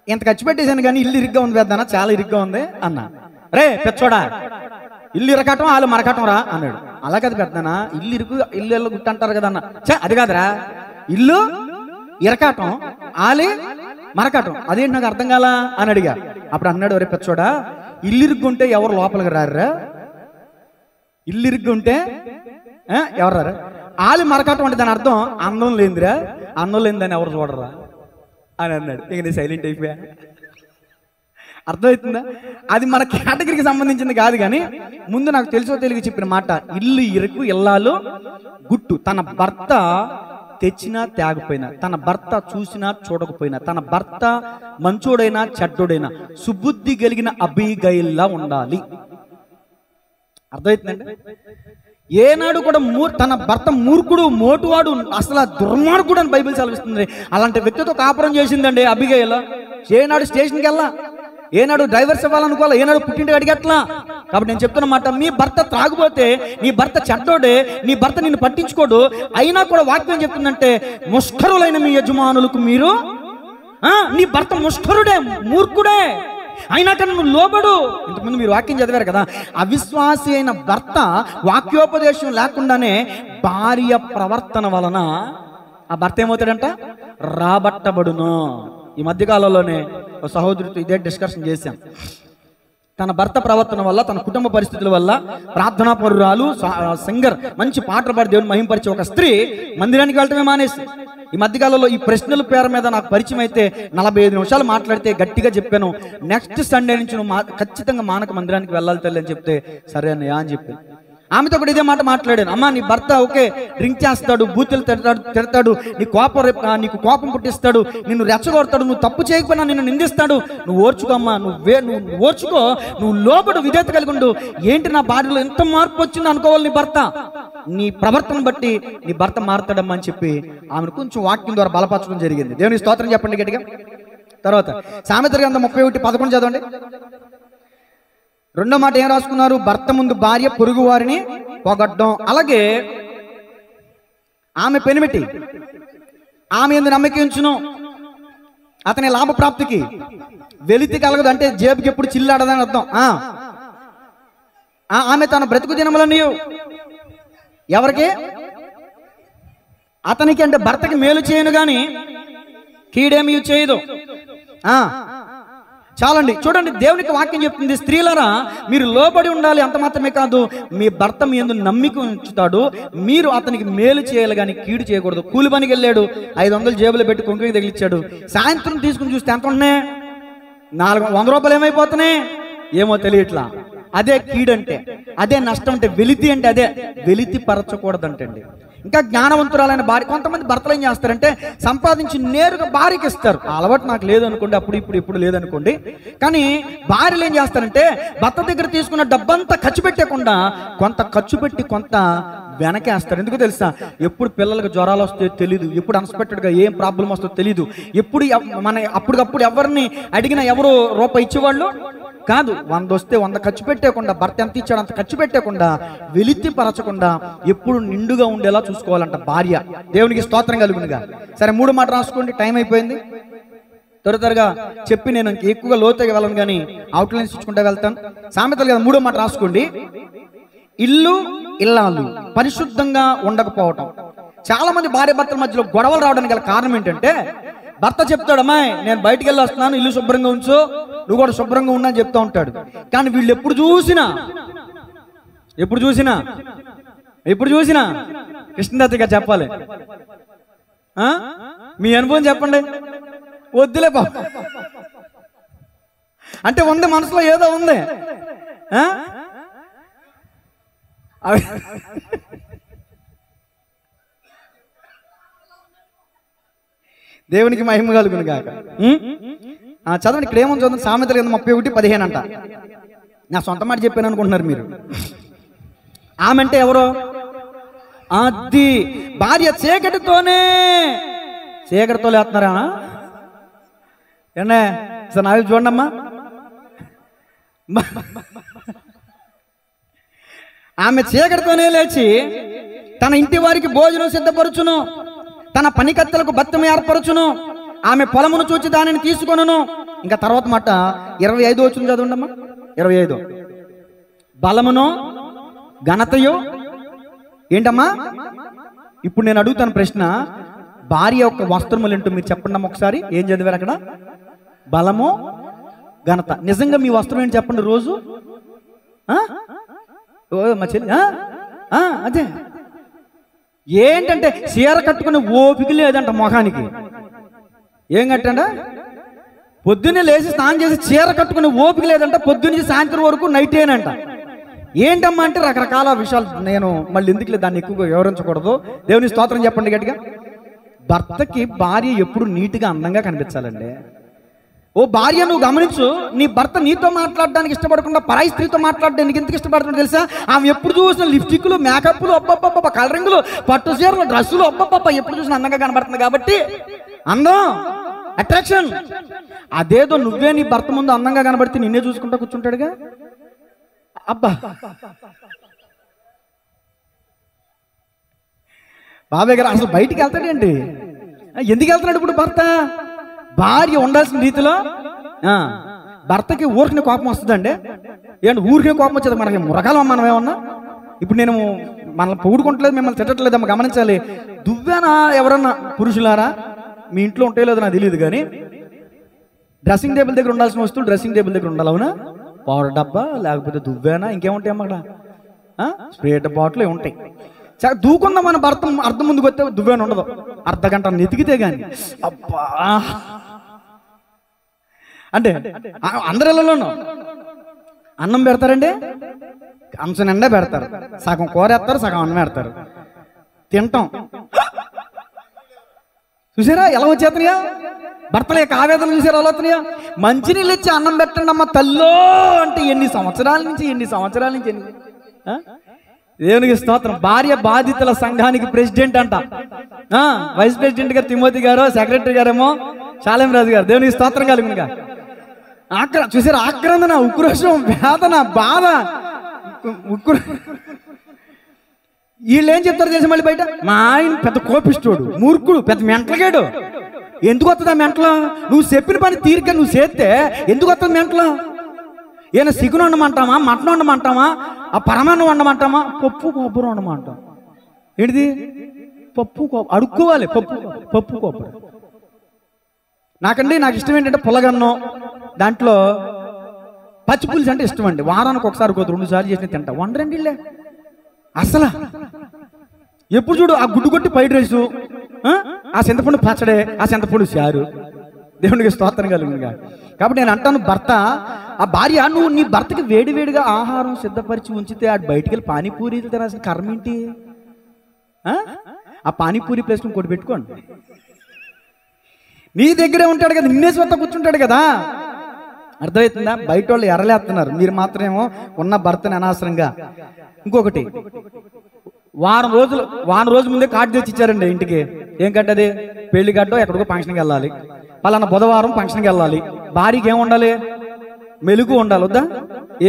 ఇంత ఖర్చు పెట్టేశాను కానీ ఇల్లు ఇరుగ్గా ఉంది పెద్దనా, చాలా ఇరుగ్గా ఉంది అన్నా. రే పెచ్చోడా, ఇల్లు ఇరకటం వాళ్ళు మరకటం రా అన్నాడు. అలా కదా పెద్దనా, ఇల్లు ఇరుకు ఇల్లు గుట్టు అంటారు కదా అన్న. అది కాదురా, ఇల్లు ఇరకాటం ఆలే మరకటం, అదేంటి నాకు అర్థం కాలా అని అడిగా. అప్పుడు అన్నాడు, ఒరే పెచ్చోడా, ఇల్లు ఇరుగ్గుంటే ఎవరు లోపలికి రారా, ఇల్లు ఇరుగ్గుంటే ఎవరు రారా, ఆలి మరకటం అంటే దాని అర్థం అందం లేనిదిరా, అందం లేనిదని ఎవరు చూడరా అని అన్నాడు. ఇక నేను సైలెంట్ అయిపోయా. అర్థమవుతుందా? అది మన కేటగిరీకి సంబంధించింది కాదు, కానీ ముందు నాకు తెలుసో తెలియక చెప్పిన మాట. ఇల్లు ఇరుకు ఇల్లాలు గుట్టు. తన భర్త తెచ్చినా తేగపోయినా, తన భర్త చూసినా చూడకపోయినా, తన భర్త మంచోడైనా చెడ్డోడైనా సుబుద్ధి కలిగిన అబీగైల్లా ఉండాలి. అర్థమవుతుందండి? ఏనాడు కూడా తన భర్త మూర్ఖుడు మోటువాడు అసలు దుర్మార్గుడు అని బైబిల్ సెలవిస్తుంది. అలాంటి వ్యక్తితో కాపురం చేసిందండి అబీగైల్. ఏనాడు స్టేషన్కి వెళ్ళా, ఏనాడు డ్రైవర్స్ ఇవ్వాలనుకోవాలా, ఏనాడు పుట్టింటికి అడిగట్లా. కాబట్టి నేను చెప్తున్నమాట, మీ భర్త త్రాగుపోతే, నీ భర్త చెడ్డోడే, నీ భర్త నిన్ను పట్టించుకోడు, అయినా కూడా వాక్యం చెప్తుందంటే ముష్కరులైన మీ యజమానులకు మీరు, నీ భర్త ముష్కరుడే మూర్ఖుడే అయినా కానీ నువ్వు లోబడు. ఇంతకుముందు మీరు వాక్యం చదివారు కదా, అవిశ్వాసి అయిన భర్త వాక్యోపదేశం లేకుండానే భార్య ప్రవర్తన వలన ఆ భర్త ఏమవుతాడంట, రాబట్టబడును. ఈ మధ్యకాలంలోనే ఒక సహోదరుడితో ఇదే డిస్కషన్ చేశాం. తన భర్త ప్రవర్తన వల్ల, తన కుటుంబ పరిస్థితుల వల్ల, ప్రార్థనా పరురాలు, సింగర్, మంచి పాటలు పాడి దేవుని మహింపరిచే ఒక స్త్రీ మందిరానికి వెళ్ళటమే మానేసి, ఈ మధ్యకాలంలో ఈ ప్రశ్నల పేరు మీద నాకు పరిచయం అయితే 45 నిమిషాలు మాట్లాడితే గట్టిగా చెప్పాను, నెక్స్ట్ సండే నుంచి నువ్వు ఖచ్చితంగా మానక మందిరానికి వెళ్ళాలి తల్లి అని చెప్తే, సరే అన్నయ్య అని చెప్పి ఆమెతో కూడా ఇదే మాట మాట్లాడాను. అమ్మ, నీ భర్త ఓకే డ్రింక్ చేస్తాడు, బూతులు తిడతాడు, నీకు కోపం పుట్టిస్తాడు, నిన్ను రెచ్చగొడతాడు, నువ్వు తప్పు చేయకపోయినా నిన్ను నిందిస్తాడు, నువ్వు ఓర్చుకోమ్మా, నువ్వు ఓర్చుకో, నువ్వు లోబడు, విధేయత కలిగి ఉండు. ఏంటి నా భార్యలో ఎంత మార్పు వచ్చింది అనుకోవాలి నీ భర్త, నీ ప్రవర్తన బట్టి నీ భర్త మారుతాడమ్మా అని చెప్పి ఆమెను కొంచెం వాక్యం ద్వారా బలపరచడం జరిగింది. దేవుని స్తోత్రం చెప్పండి గట్టిగా. తర్వాత సామెతల గ్రంథం 31:11 చదవండి. రెండో మాట ఏం రాసుకున్నారు? భర్త ముందు భార్య పొరుగు వారిని పొగడ్డం. అలాగే ఆమె పెనిమిటి, ఆమె ఎందు నమ్మకం ఉంచును, అతని లాభప్రాప్తికి. వెలితి కలగదు అంటే జేబుకి ఎప్పుడు చిల్లాడదని అర్థం. ఆమె తన బ్రతుకు దినములన్నీ ఎవరికి? అతనికి అంటే భర్తకి మేలు చేయను గాని కీడేమీ చేయదు. చాలండి. చూడండి, దేవునికి వాక్యం చెప్తుంది, స్త్రీలరా మీరు లోబడి ఉండాలి. అంత మాత్రమే కాదు, మీ భర్త మీ యందు నమ్మిక ఉంచుతాడు, మీరు అతనికి మేలు చేయాలి కానీ కీడు చేయకూడదు. కూలి పనికి వెళ్ళాడు, 500 జేబులో పెట్టి కుంకుమ తగిలిచ్చాడు. సాయంత్రం తీసుకుని చూస్తే ఎంత ఉన్నాయి? 400 రూపాయలు ఏమైపోతున్నాయి ఏమో తెలియట్లా. అదే కీడంటే, అదే నష్టం అంటే. వెలితి అంటే అదే. వెలితి పరచకూడదంటండి. ఇంకా జ్ఞానవంతురాలైన భార్య. కొంతమంది భర్తలు ఏం చేస్తారంటే సంపాదించి నేరుగా భార్యకి ఇస్తారు. ఆ అలవాటు నాకు లేదనుకోండి, ఇప్పుడు లేదనుకోండి. కానీ భార్యలు ఏం చేస్తారంటే భర్త దగ్గర తీసుకున్న డబ్బంతా ఖర్చు పెట్టకుండా కొంత ఖర్చు పెట్టి కొంత వెనకేస్తారు. ఎందుకు తెలుసా? ఎప్పుడు పిల్లలకు జ్వరాలు వస్తాయో తెలీదు, ఎప్పుడు అన్ఎక్స్పెక్టెడ్గా ఏం ప్రాబ్లం వస్తుందో తెలీదు, ఎప్పుడు అప్పటికప్పుడు ఎవరిని అడిగినా ఎవరు రూపాయి ఇచ్చేవాళ్ళు కాదు. 100 వస్తే 100 ఖర్చు పెట్టకుండా, భర్త ఎంత ఇచ్చాడు అంత ఖర్చు పెట్టకుండా, వెలితి పరచకుండా ఎప్పుడు నిండుగా ఉండేలా చూసుకోవాలంట భార్య. దేవునికి స్తోత్రం కలుగునుగా. సరే, 3 మాట రాసుకోండి, టైం అయిపోయింది. త్వరగా చెప్పి నేను ఎక్కువగా లోతుగా వెళ్ళను కానీ అవుట్లైన్స్ ఇచ్చుకుంటూ వెళ్తాను. సామెతలు కదా, 3వ మాట రాసుకోండి. ఇల్లు ఇల్లాలు పరిశుద్ధంగా ఉండకపోవటం. చాలా మంది భార్య భర్తల మధ్యలో గొడవలు రావడానికి గల కారణం ఏంటంటే, భర్త చెప్తాడు, అమ్మాయి నేను బయటికి వెళ్ళి వస్తున్నాను, ఇల్లు శుభ్రంగా ఉంచు, నువ్వు కూడా శుభ్రంగా ఉన్నా అని చెప్తా ఉంటాడు. కానీ వీళ్ళు ఎప్పుడు చూసినా కృష్ణదత్త గారు చెప్పాలి, మీ అనుభవం చెప్పండి. వద్దులే బాబు అంటే ఉంది, మనసులో ఏదో ఉంది. దేవునికి మహిమ కలుగును గాక. చదవండి, ఇక్కడ ఏమని చదువు? సామెతలు 31:15 అంట. నా సొంత మాట చెప్పాను అనుకుంటున్నారు మీరు. ఆమె అంటే ఎవరో? అది భార్య. చీకటితో లేస్తున్నారా? ఏనే సార్ నాకు చూడండి అమ్మా. ఆమె చీకటితోనే లేచి తన ఇంటి వారికి భోజనం సిద్ధపరచును, తన పనికత్తెలకు బత్తము ఏర్పరచును, ఆమె పొలమును చూచి దానిని తీసుకొనును. ఇంకా తర్వాత మాట 25 వచ్చింది, చదవండమ్మా. 25 బలమును ఘనతయు ఏంటమ్మా? ఇప్పుడు నేను అడుగుతాను ప్రశ్న, భార్య యొక్క వస్త్రములు ఏంటో మీరు చెప్పండి అమ్మ ఒకసారి. ఏం చదివారు అక్కడ? బలము ఘనత. నిజంగా మీ వస్త్రం ఏంటి చెప్పండి రోజు? మా చెల్లి అదే ఏంటంటే చీర కట్టుకునే ఓపిక లేదంట మొఖానికి. ఏం కట్టండా? పొద్దున్నే లేచి స్నానం చేసి చీర కట్టుకునే ఓపిక లేదంట, పొద్దున్నే సాయంత్రం వరకు నైటేనంట. ఏంటమ్మా అంటే రకరకాల విషయాలు. నేను మళ్ళీ ఎందుకులే దాన్ని ఎక్కువగా వివరించకూడదు. దేవుని స్తోత్రం చెప్పండి గట్టిగా. భర్తకి భార్య ఎప్పుడు నీట్గా అందంగా కనిపించాలండి. ఓ భార్య, నువ్వు గమనించు, నీ భర్త నీతో మాట్లాడడానికి ఇష్టపడకుండా పరాయి స్త్రీతో మాట్లాడడానికి ఎందుకు ఇష్టపడుతుందో తెలుసా? ఆమె ఎప్పుడు చూసిన లిప్స్టిక్లు, మేకప్లు, అబ్బబ్బబ్బ, కలరింగులు, పట్టు చీరలు, డ్రెస్సులు, అబ్బబ్బబ్బ, ఎప్పుడు చూసిన అందంగా కనబడుతుంది కాబట్టి అందం, అట్రాక్షన్. అదేదో నువ్వే నీ భర్త ముందు అందంగా కనబడితే నిన్నే చూసుకుంటా కూర్చుంటాడుగా. అబ్బా బాబాయ్ గారు అసలు బయటికి వెళ్తాడేంటి? ఎందుకు వెళ్తున్నాడు ఇప్పుడు భర్త? భార్య ఉండాల్సిన రీతిలో. భర్తకి ఊరికనే కోపం వస్తుందండి. ఏంటి ఊరికే కోపం వచ్చేది? మనకి మురకాలం మనం ఏమన్నా? ఇప్పుడు నేను మనల్ని పొగుడుకుంటలేదు, మిమ్మల్ని తిట్టట్లేదమ్మా, గమనించాలి. దువ్వేనా ఎవరన్నా పురుషులారా? మీ ఇంట్లో ఉంటే లేదో నాకు తెలియదు కానీ డ్రెస్సింగ్ టేబుల్ దగ్గర ఉండాల్సిన వస్తువులు డ్రెస్సింగ్ టేబుల్ దగ్గర ఉండాలి. అవునా? పౌడర్ డబ్బా, లేకపోతే దువ్వేనా, ఇంకేముంటాయమ్మా అక్కడ? స్ప్రేట్ బాటిల్ ఉంటాయి. దూకుందా మన భర్త అర్థం ముందుకు వస్తే దువ్వేన ఉండదు. అర్ధగంట నెతికితే గాని అబ్బా అంటే అందరిలోనూ అన్నం పెడతారండి, అంశం నిండా పెడతారు, సగం కూర వేస్తారు, సగం అన్నం పెడతారు, తింటాం. చూసారా ఎలా వచ్చేస్తున్నాయా భర్తల యొక్క ఆవేదన? చూసారా ఎలా వస్తున్నాయా? మంచినీళ్ళు ఇచ్చి అన్నం పెట్టండి అమ్మ తల్లో అంటే ఎన్ని సంవత్సరాల నుంచి దేవునికి స్తోత్రం. భార్య బాధితుల సంఘానికి ప్రెసిడెంట్ అంట. వైస్ ప్రెసిడెంట్ గారు తిమోతి గారు, సెక్రటరీ గారేమో శాలేం రాజు గారు. దేవునికి స్తోత్రం కలుగునుగా. చూసారు ఆక్రందన, ఉక్రోషం, వేదన, బాధ, వీళ్ళు ఏం చెప్తారు చేసి మళ్ళీ బయట? మా ఆయన పెద్ద కోపిస్తోడు, మూర్ఖుడు, పెద్ద మెంటలగాడు. ఎందుకు వస్తుందా మెంటలో? నువ్వు చెప్పిన పని తీరిక నువ్వు చేస్తే ఎందుకు వస్తుంది మెంటలో? ఏమైనా సిగును వండమంటామా, మటన్ వండమంటామా, ఆ పరమాన్నం వండమంటామా, పప్పు కొబ్బరి వండమంటాం. ఏంటిది? పప్పు అడుక్కోవాలి. పప్పు కొబ్బరి. నాకు ఇష్టం ఏంటంటే పులగన్నం, దాంట్లో పచ్చి పులుసు అంటే ఇష్టం అండి. వారానికి ఒకసారి 2 సార్లు చేసిన తింటా. వండరండి ఇల్లే అసలు. ఎప్పుడు చూడు ఆ గుడ్డు కొట్టి ఫ్రైడ్ రైసు, ఆ చింతపండు పచ్చడే, ఆ చింతపండు చారు. దేవునికి స్తోత్రం కలుగునుగా. కాబట్టి నేను అంటాను, భర్త ఆ భార్య, నువ్వు నీ భర్తకి వేడివేడిగా ఆహారం సిద్ధపరిచి ఉంచితే ఆడు బయటికి వెళ్ళి పానీపూరీలు తినాల్సిన కర్మ ఏంటి? ఆ పానీపూరి ప్లేస్ ఇంకోటి పెట్టుకోండి. నీ దగ్గరే ఉంటాడు కదా, నిన్నే స్వత కూర్చుంటాడు కదా. అర్థమవుతుందా? బయట వాళ్ళు ఎర్రలేస్తున్నారు, మీరు మాత్రమేమో ఉన్న భర్తని అనవసరంగా. ఇంకొకటి, వారం రోజు ముందే కార్డు తెచ్చి ఇచ్చారండి ఇంటికి. ఏం కట్టది? పెళ్లి గడ్డో ఎక్కడికో ఫంక్షన్కి వెళ్ళాలి, పలానా బుధవారం ఫంక్షన్కి వెళ్ళాలి. భార్యకి ఏం ఉండాలి? మెలుగు ఉండాలి. వద్దా?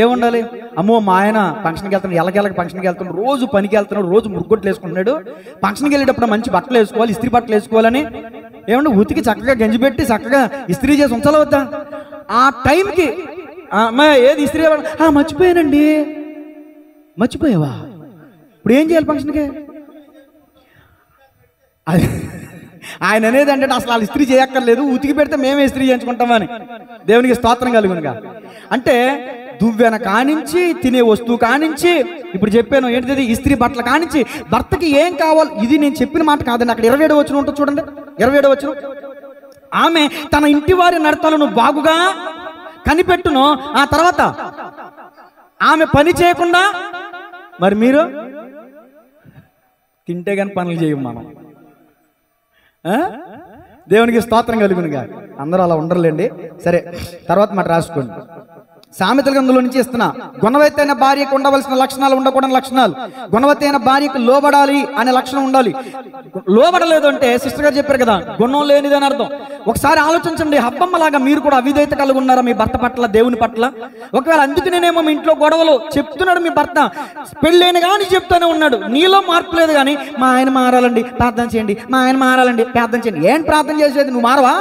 ఏముండాలి? అమ్మో మా ఆయన ఫంక్షన్కి వెళ్తున్నాడు, ఎల్లకెళ్ళకి ఫంక్షన్కి వెళ్తున్నాడు, రోజు పనికి వెళ్తున్నాడు, రోజు మురుగుొట్లు వేసుకుంటున్నాడు, ఫంక్షన్కి వెళ్ళేటప్పుడు మంచి బట్టలు వేసుకోవాలి, ఇస్త్రీ బట్టలు వేసుకోవాలని ఏమన్నా ఉతికి చక్కగా గంజి పెట్టి చక్కగా ఇస్త్రీ చేసి ఉంచాలి. వద్దా? ఆ టైంకి ఏది ఇస్త్రీ మర్చిపోయానండి. మర్చిపోయావా? ఇప్పుడు ఏం చేయాలి ఫంక్షన్కి? ఆయన అనేది అంటే అసలు వాళ్ళు ఇస్త్రీ చేయక్కర్లేదు, ఉతికి పెడితే మేమే ఇస్త్రీ చేయించుకుంటామని. దేవునికి స్తోత్రం కలుగునుగా. అంటే దువ్వెన కానించి, తినే వస్తువు కానించి, ఇప్పుడు చెప్పాను ఏంటిది, ఇస్త్రీ బట్టలు కానించి, భర్తకి ఏం కావాలి, ఇది నేను చెప్పిన మాట కాదండి. అక్కడ 27 వచనం ఉంటుంది చూడండి, 27 వచనం. ఆమె తన ఇంటి వారి నడతలను బాగుగా కనిపెట్టును, ఆ తర్వాత ఆమె పని చేయకుండా. మరి మీరు తింటే కానీ పనులు చేయం మనం. దేవునికి స్తోత్రం కలుగునుగా. అందరూ అలా ఉండరులేండి. సరే, తర్వాత మాట రాసుకోండి. సామెతల గ్రంథంలో నుంచి ఇస్తున్నా. గుణవతి అయిన భార్యకు ఉండవలసిన లక్షణాలు, ఉండకూడని లక్షణాలు. గుణవతి అయిన భార్యకు లోబడాలి అనే లక్షణం ఉండాలి. లోబడలేదు అంటే సిస్టర్ గారు చెప్పారు కదా, గుణం లేనిదని అర్థం. ఒకసారి ఆలోచించండి, హబ్బమ్మలాగా మీరు కూడా అవిధేయత కలిగి ఉన్నారా మీ భర్త పట్ల, దేవుని పట్ల? ఒకవేళ అందుకనేమో మీ ఇంట్లో గొడవలు చెప్తున్నాడు మీ భర్త, పెళ్ళైన కానీ చెప్తూనే ఉన్నాడు, నీలో మార్పు లేదు కానీ మా ఆయన మారాలండి ప్రార్థన చేయండి, మా ఆయన మారాలండి ప్రార్థన చేయండి. ఏం ప్రార్థన చేసేది? నువ్వు మారవా?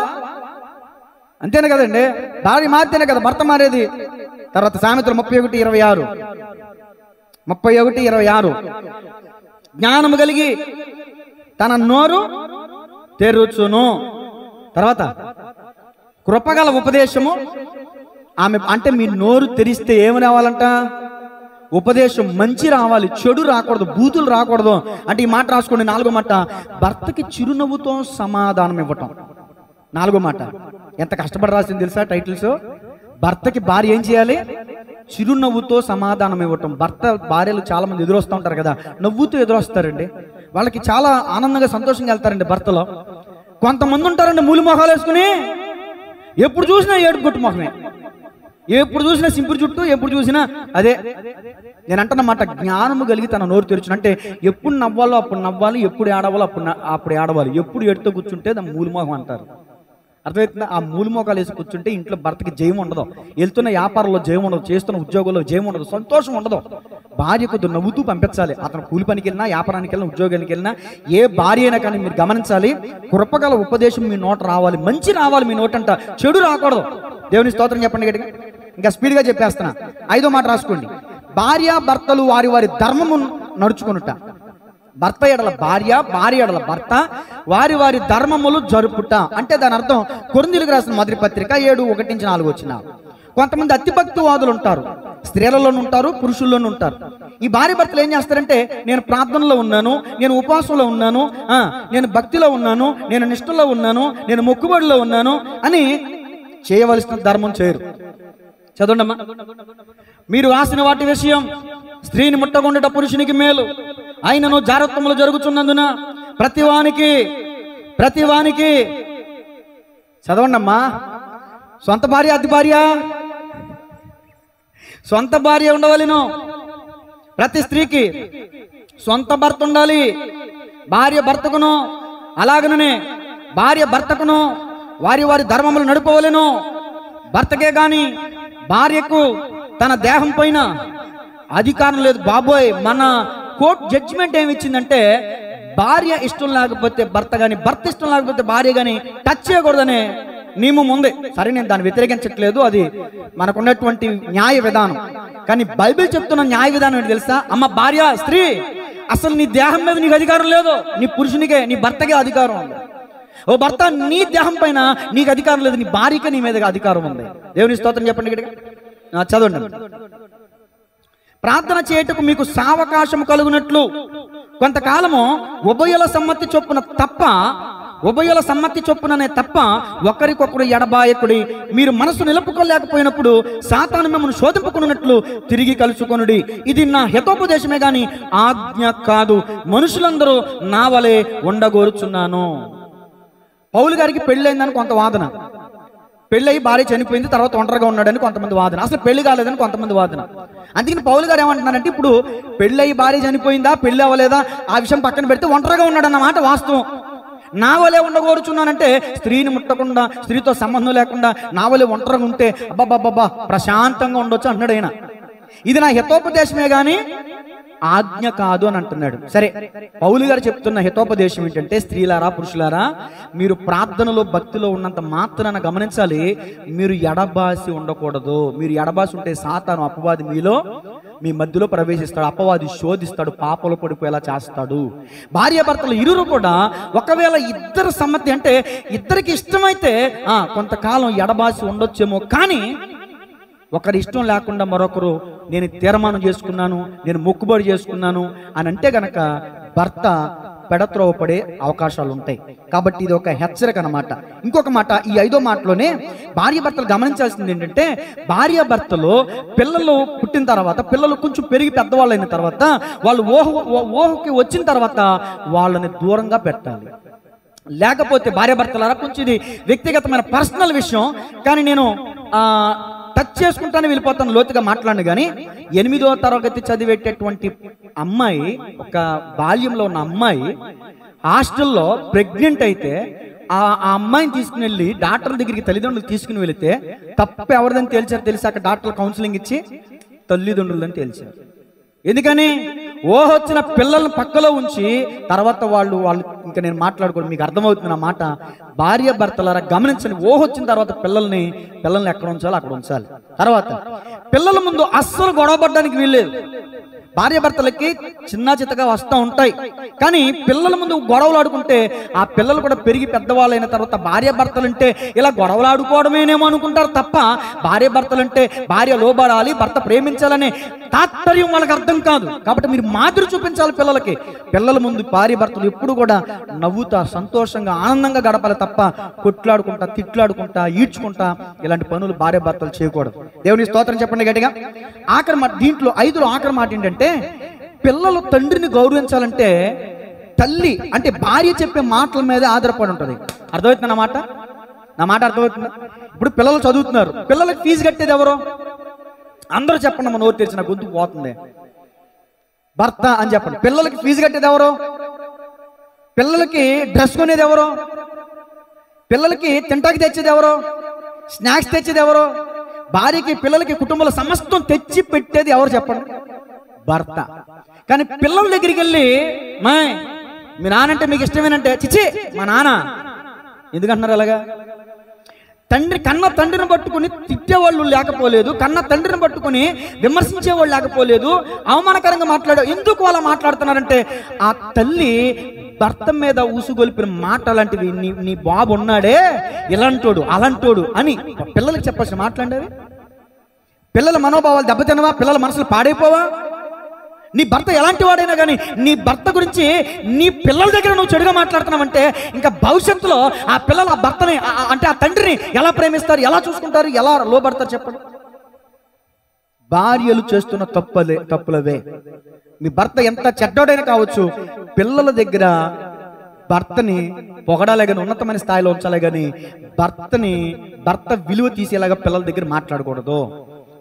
అంతేనే కదండి, భార్య మారితేనే కదా భర్త మారేది. తర్వాత సామెతలు 31:26, 31:26. జ్ఞానము కలిగి తన నోరు తెరుచును. తర్వాత కృపగల ఉపదేశము ఆమె. అంటే మీ నోరు తెరిస్తే ఏమి రావాలంట? ఉపదేశం మంచి రావాలి, చెడు రాకూడదు, బూతులు రాకూడదు. అంటే ఈ మాట రాసుకోండి. 4వ మాట, భర్తకి చిరునవ్వుతో సమాధానం ఇవ్వటం. 4వ మాట ఎంత కష్టపడి రాసింది తెలుసా టైటిల్స్? భర్తకి భార్య ఏం చేయాలి? చిరునవ్వుతో సమాధానం ఇవ్వటం. భార్యలు చాలా మంది ఎదురొస్తూ ఉంటారు కదా, నవ్వుతూ ఎదురొస్తారండి. వాళ్ళకి చాలా ఆనందంగా సంతోషంగా వెళ్తారండి భర్తలో. కొంతమంది ఉంటారండి మూలి మొహాలు వేసుకుని, ఎప్పుడు చూసినా ఏడుపు కొట్టు మొహమే, ఎప్పుడు చూసినా సింపుల్ చుట్టూ, ఎప్పుడు చూసినా అదే. నేను అంటున్నమాట, జ్ఞానము కలిగి తన నోరు తెరుచును. అంటే ఎప్పుడు నవ్వాలో అప్పుడు నవ్వాలి, ఎప్పుడు ఏడవాలో అప్పుడు ఏడవాలి. ఎప్పుడు ఎడుతూ కూర్చుంటే దాన్ని మూలిమోహం అంటారు. అర్థమవుతుందా? ఆ మూలిమోకాలు వేసి కూర్చుంటే ఇంట్లో భర్తకి జయం ఉండదు, వెళ్తున్న వ్యాపారంలో జయం ఉండదు, చేస్తున్న ఉద్యోగంలో జయం ఉండదు, సంతోషం ఉండదు. భార్యకు నవ్వుతూ పంపించాలి. అతను కూలి పనికి వెళ్ళినా, వ్యాపారానికి వెళ్ళినా, ఉద్యోగానికి వెళ్ళినా, ఏ భార్య అయినా కానీ మీరు గమనించాలి, కృపగల ఉపదేశం మీ నోట రావాలి, మంచి రావాలి మీ నోటంట, చెడు రాకూడదు. దేవుని స్తోత్రం చెప్పండి గట్టిగా. ఇంకా స్పీడ్గా చెప్పేస్తున్నా. 5వ మాట రాసుకోండి. భార్య భర్తలు వారి వారి ధర్మము నడుచుకునుట. భర్త ఎడల భార్య, భార్య ఎడల భర్త వారి వారి ధర్మములు జరుపుట. అంటే దాని అర్థం కొరింథీయులకు రాసిన మొదటి పత్రిక 7:1-4 వచ్చిన. కొంతమంది అతిభక్తివాదులు ఉంటారు, స్త్రీలలోనూ ఉంటారు, పురుషుల్లోనూ ఉంటారు. ఈ భార్య భర్తలు ఏం చేస్తారంటే, నేను ప్రార్థనలో ఉన్నాను, నేను ఉపవాసంలో ఉన్నాను, నేను భక్తిలో ఉన్నాను, నేను నిష్ఠలో ఉన్నాను, నేను మొక్కుబడిలో ఉన్నాను అని చేయవలసిన ధర్మం చేయరు. చదవండమ్మా. మీరు రాసిన వాటి విషయం స్త్రీని ముట్టగొండుట పురుషునికి మేలు, ఆయనను జారత్వములు జరుగుతున్నందున ప్రతివానికి చదవండమ్మా. సొంత భార్య, అతి భార్య, సొంత భార్య ఉండవలెను. ప్రతి స్త్రీకి సొంత భర్త ఉండాలి. భార్య భర్తకును, అలాగనే భార్య భర్తకును వారి వారి ధర్మములు నడుపవలెను. భర్తకే గాని భార్యకు తన దేహం పైన అధికారం లేదు. బాబోయ్, మన కోర్టు జడ్జిమెంట్ ఏమి ఇచ్చిందంటే, భార్య ఇష్టం లేకపోతే భర్త కానీ, భర్త ఇష్టం లేకపోతే భార్య కానీ టచ్ చేయకూడదనే నియమం ఉంది. సరే, నేను దాన్ని వ్యతిరేకించట్లేదు, అది మనకున్నటువంటి న్యాయ విధానం. కానీ బైబిల్ చెప్తున్న న్యాయ విధానం ఏంటి తెలుసా? అమ్మ భార్య, స్త్రీ, అసలు నీ దేహం మీద నీకు అధికారం లేదు. నీ పురుషునికే, నీ భర్తకే అధికారం ఉంది. ఓ భర్త, నీ దేహం పైన నీకు అధికారం లేదు, నీ భార్యకే నీ మీద అధికారం ఉంది. దేవుని స్తోత్రం చెప్పండి. ఇక్కడ చదవండి. ప్రార్థన చేయుటకు మీకు సావకాశం కలుగునట్లు కొంతకాలము ఉభయుల సమ్మతి చొప్పుననే తప్ప ఒకరికొకరు ఎడబాయకుడి. మీరు మనసు నిలుపుకోలేకపోయినప్పుడు సాతాను మిమ్మల్ని శోధింపుకున్నట్లు తిరిగి కలుసుకొనుడి. ఇది నా హితోపదేశమే గాని ఆజ్ఞ కాదు. మనుషులందరూ నా వలె ఉండగోరుచున్నాను. పౌలు గారికి పెళ్ళైందని కొంత వాదన, పెళ్ళయి భార్య చనిపోయింది, తర్వాత ఒంటరిగా ఉన్నాడని కొంతమంది వాదన, అసలు పెళ్లి కాలేదని కొంతమంది వాదన. అందుకని పౌలు గారు ఏమంటున్నారంటే, ఇప్పుడు పెళ్ళయి భార్య చనిపోయిందా, పెళ్ళి అవ్వలేదా, ఆ విషయం పక్కన పెడితే ఒంటరిగా ఉన్నాడన్నమాట వాస్తవం. నా వలే ఉండగోరుచున్నానంటే స్త్రీని ముట్టకుండా, స్త్రీతో సంబంధం లేకుండా నా వలే ఒంటరిగా ఉంటే అబ్బాబ్బాబ్బా ప్రశాంతంగా ఉండొచ్చు అంటున్నాడు ఆయన. ఇది నా హితోపదేశమే గాని ఆజ్ఞ కాదు అని అంటున్నాడు. సరే, పౌలు గారు చెప్తున్న హితోపదేశం ఏంటంటే, స్త్రీలారా, పురుషులారా, మీరు ప్రార్థనలో భక్తిలో ఉన్నంత మాత్రాన గమనించాలి, మీరు ఎడబాసి ఉండకూడదు. మీరు ఎడబాసి ఉంటే సాతాను, అపవాది మీ మధ్యలో ప్రవేశిస్తాడు. అపవాది శోధిస్తాడు, పాపలు పడిపోయేలా చేస్తాడు. భార్యాభర్తలు ఇరువురు కూడా ఒకవేళ ఇద్దరు సమ్మతి అంటే ఇద్దరికి ఇష్టమైతే కొంతకాలం ఎడబాసి ఉండొచ్చేమో, కానీ ఒకరి ఇష్టం లేకుండా మరొకరు నేను తీర్మానం చేసుకున్నాను, నేను మొక్కుబడి చేసుకున్నాను అని అంటే గనక భర్త పెడత్రోవ పడే అవకాశాలు ఉంటాయి. కాబట్టి ఇది ఒక హెచ్చరిక అన్నమాట. ఇంకొక మాట, ఈ 5వ మాటలోనే భార్యాభర్తలు గమనించాల్సింది ఏంటంటే, భార్యాభర్తలు పిల్లలు పుట్టిన తర్వాత, పిల్లలు కొంచెం పెరిగి పెద్దవాళ్ళు అయిన తర్వాత, వాళ్ళు ఊహకి వచ్చిన తర్వాత వాళ్ళని దూరంగా పెట్టాలి. లేకపోతే భార్యాభర్తలారా, కొంచెం ఇది వ్యక్తిగతమైన పర్సనల్ విషయం, కానీ నేను టచ్ చేసుకుంటానే వెళ్ళిపోతాను, లోతుగా మాట్లాడను. కానీ 8వ తరగతి చదివేటటువంటి అమ్మాయి, ఒక బాల్యంలో ఉన్న అమ్మాయి హాస్టల్లో ప్రెగ్నెంట్ అయితే ఆ అమ్మాయిని తీసుకుని వెళ్ళి డాక్టర్ దగ్గరికి తల్లిదండ్రులు తీసుకుని వెళితే తప్పు ఎవరిదని తేల్చారు తెలిసి అక్కడ డాక్టర్ కౌన్సిలింగ్ ఇచ్చి తల్లిదండ్రులని తేల్చారు. ఎందుకని? వచ్చిన పిల్లల్ని పక్కలో ఉంచి తర్వాత వాళ్ళు ఇంకా నేను మాట్లాడుకోవడం మీకు అర్థమవుతుంది నా మాట. భార్య భర్తలారా గమనించండి, వచ్చిన తర్వాత పిల్లల్ని ఎక్కడ ఉంచాలో అక్కడ ఉంచాలి. తర్వాత పిల్లల ముందు అస్సలు గొడవపడడానికి వీల్లేదు. భార్యాభర్తలకి చిన్న చిత్తగా వస్తూ ఉంటాయి, కానీ పిల్లల ముందు గొడవలు ఆడుకుంటే ఆ పిల్లలు కూడా పెరిగి పెద్దవాళ్ళు అయిన తర్వాత భార్యాభర్తలంటే ఇలా గొడవలు ఆడుకోవడమేనేమో అనుకుంటారు తప్ప, భార్యాభర్తలంటే భార్య లోబడాలి, భర్త ప్రేమించాలనే తాత్పర్యం వాళ్ళకి అర్థం కాదు. కాబట్టి మీరు మాదిరి చూపించాలి పిల్లలకి. పిల్లల ముందు భార్యాభర్తలు ఎప్పుడు కూడా నవ్వుతా, సంతోషంగా, ఆనందంగా గడపాలి తప్ప కొట్లాడుకుంటా, తిట్లాడుకుంటా, ఈడ్చుకుంటా ఇలాంటి పనులు భార్యాభర్తలు చేయకూడదు. దేవుని స్తోత్రం చెప్పండి గట్టిగా. ఆఖరి మాట, దీంట్లో 5లో ఆఖరి మాట ఏంటంటే, పిల్లలు తండ్రిని గౌరవించాలంటే తల్లి అంటే భార్య చెప్పే మాటల మీద ఆధారపడి ఉంటుంది. అర్థమవుతుందా నా మాట అర్థమవుతుందా? ఇప్పుడు పిల్లలు చదువుతున్నారు, పిల్లలకి ఫీజు కట్టేది ఎవరు? అందరూ చెప్పండి, మన నోరు తెరిచిన గొంతు పోతుంది. భర్త అని చెప్పండి. పిల్లలకి ఫీజు కట్టేది ఎవరు? పిల్లలకి డ్రెస్ కొనేది ఎవరు? పిల్లలకి తింటాకి తెచ్చేది ఎవరు? స్నాక్స్ తెచ్చేది ఎవరు? భార్యకి, పిల్లలకి, కుటుంబంలో సమస్తం తెచ్చి పెట్టేది ఎవరు చెప్పండి? భర్త. కానీ పిల్లల దగ్గరికి వెళ్ళి మీ నానంటే మీకు ఇష్టమేనంటే, చిచ్చి మా నాన్న ఎందుకంటున్నారు అలాగా? కన్న తండ్రిని పట్టుకుని తిట్టేవాళ్ళు లేకపోలేదు, కన్న తండ్రిని పట్టుకుని విమర్శించేవాళ్ళు లేకపోలేదు, అవమానకరంగా ఎందుకు అలా మాట్లాడుతున్నారంటే, ఆ తల్లి భర్త మీద ఊసుగొలిపిన మాట అలాంటివి. నీ బాబు ఉన్నాడే ఇలాంటోడు అలాంటోడు అని పిల్లలకి చెప్పాల్సిన మాట్లాడేవి. పిల్లల మనోభావాలు దెబ్బతినవా? పిల్లల మనసులు పాడైపోవా? నీ భర్త ఎలాంటి వాడైనా కానీ నీ భర్త గురించి నీ పిల్లల దగ్గర నువ్వు చెడుగా మాట్లాడుతున్నావంటే ఇంకా భవిష్యత్తులో ఆ పిల్లలు ఆ భర్తని అంటే ఆ తండ్రిని ఎలా ప్రేమిస్తారు, ఎలా చూసుకుంటారు, ఎలా లోబడతారు చెప్పండి. భార్యలు చేస్తున్న తప్పులవే. మీ భర్త ఎంత చెడ్డోడైనా కావచ్చు, పిల్లల దగ్గర భర్తని పొగడాలే కానీ, ఉన్నతమైన స్థాయిలో ఉంచాలే కానీ భర్త విలువ తీసేలాగా పిల్లల దగ్గర మాట్లాడకూడదు.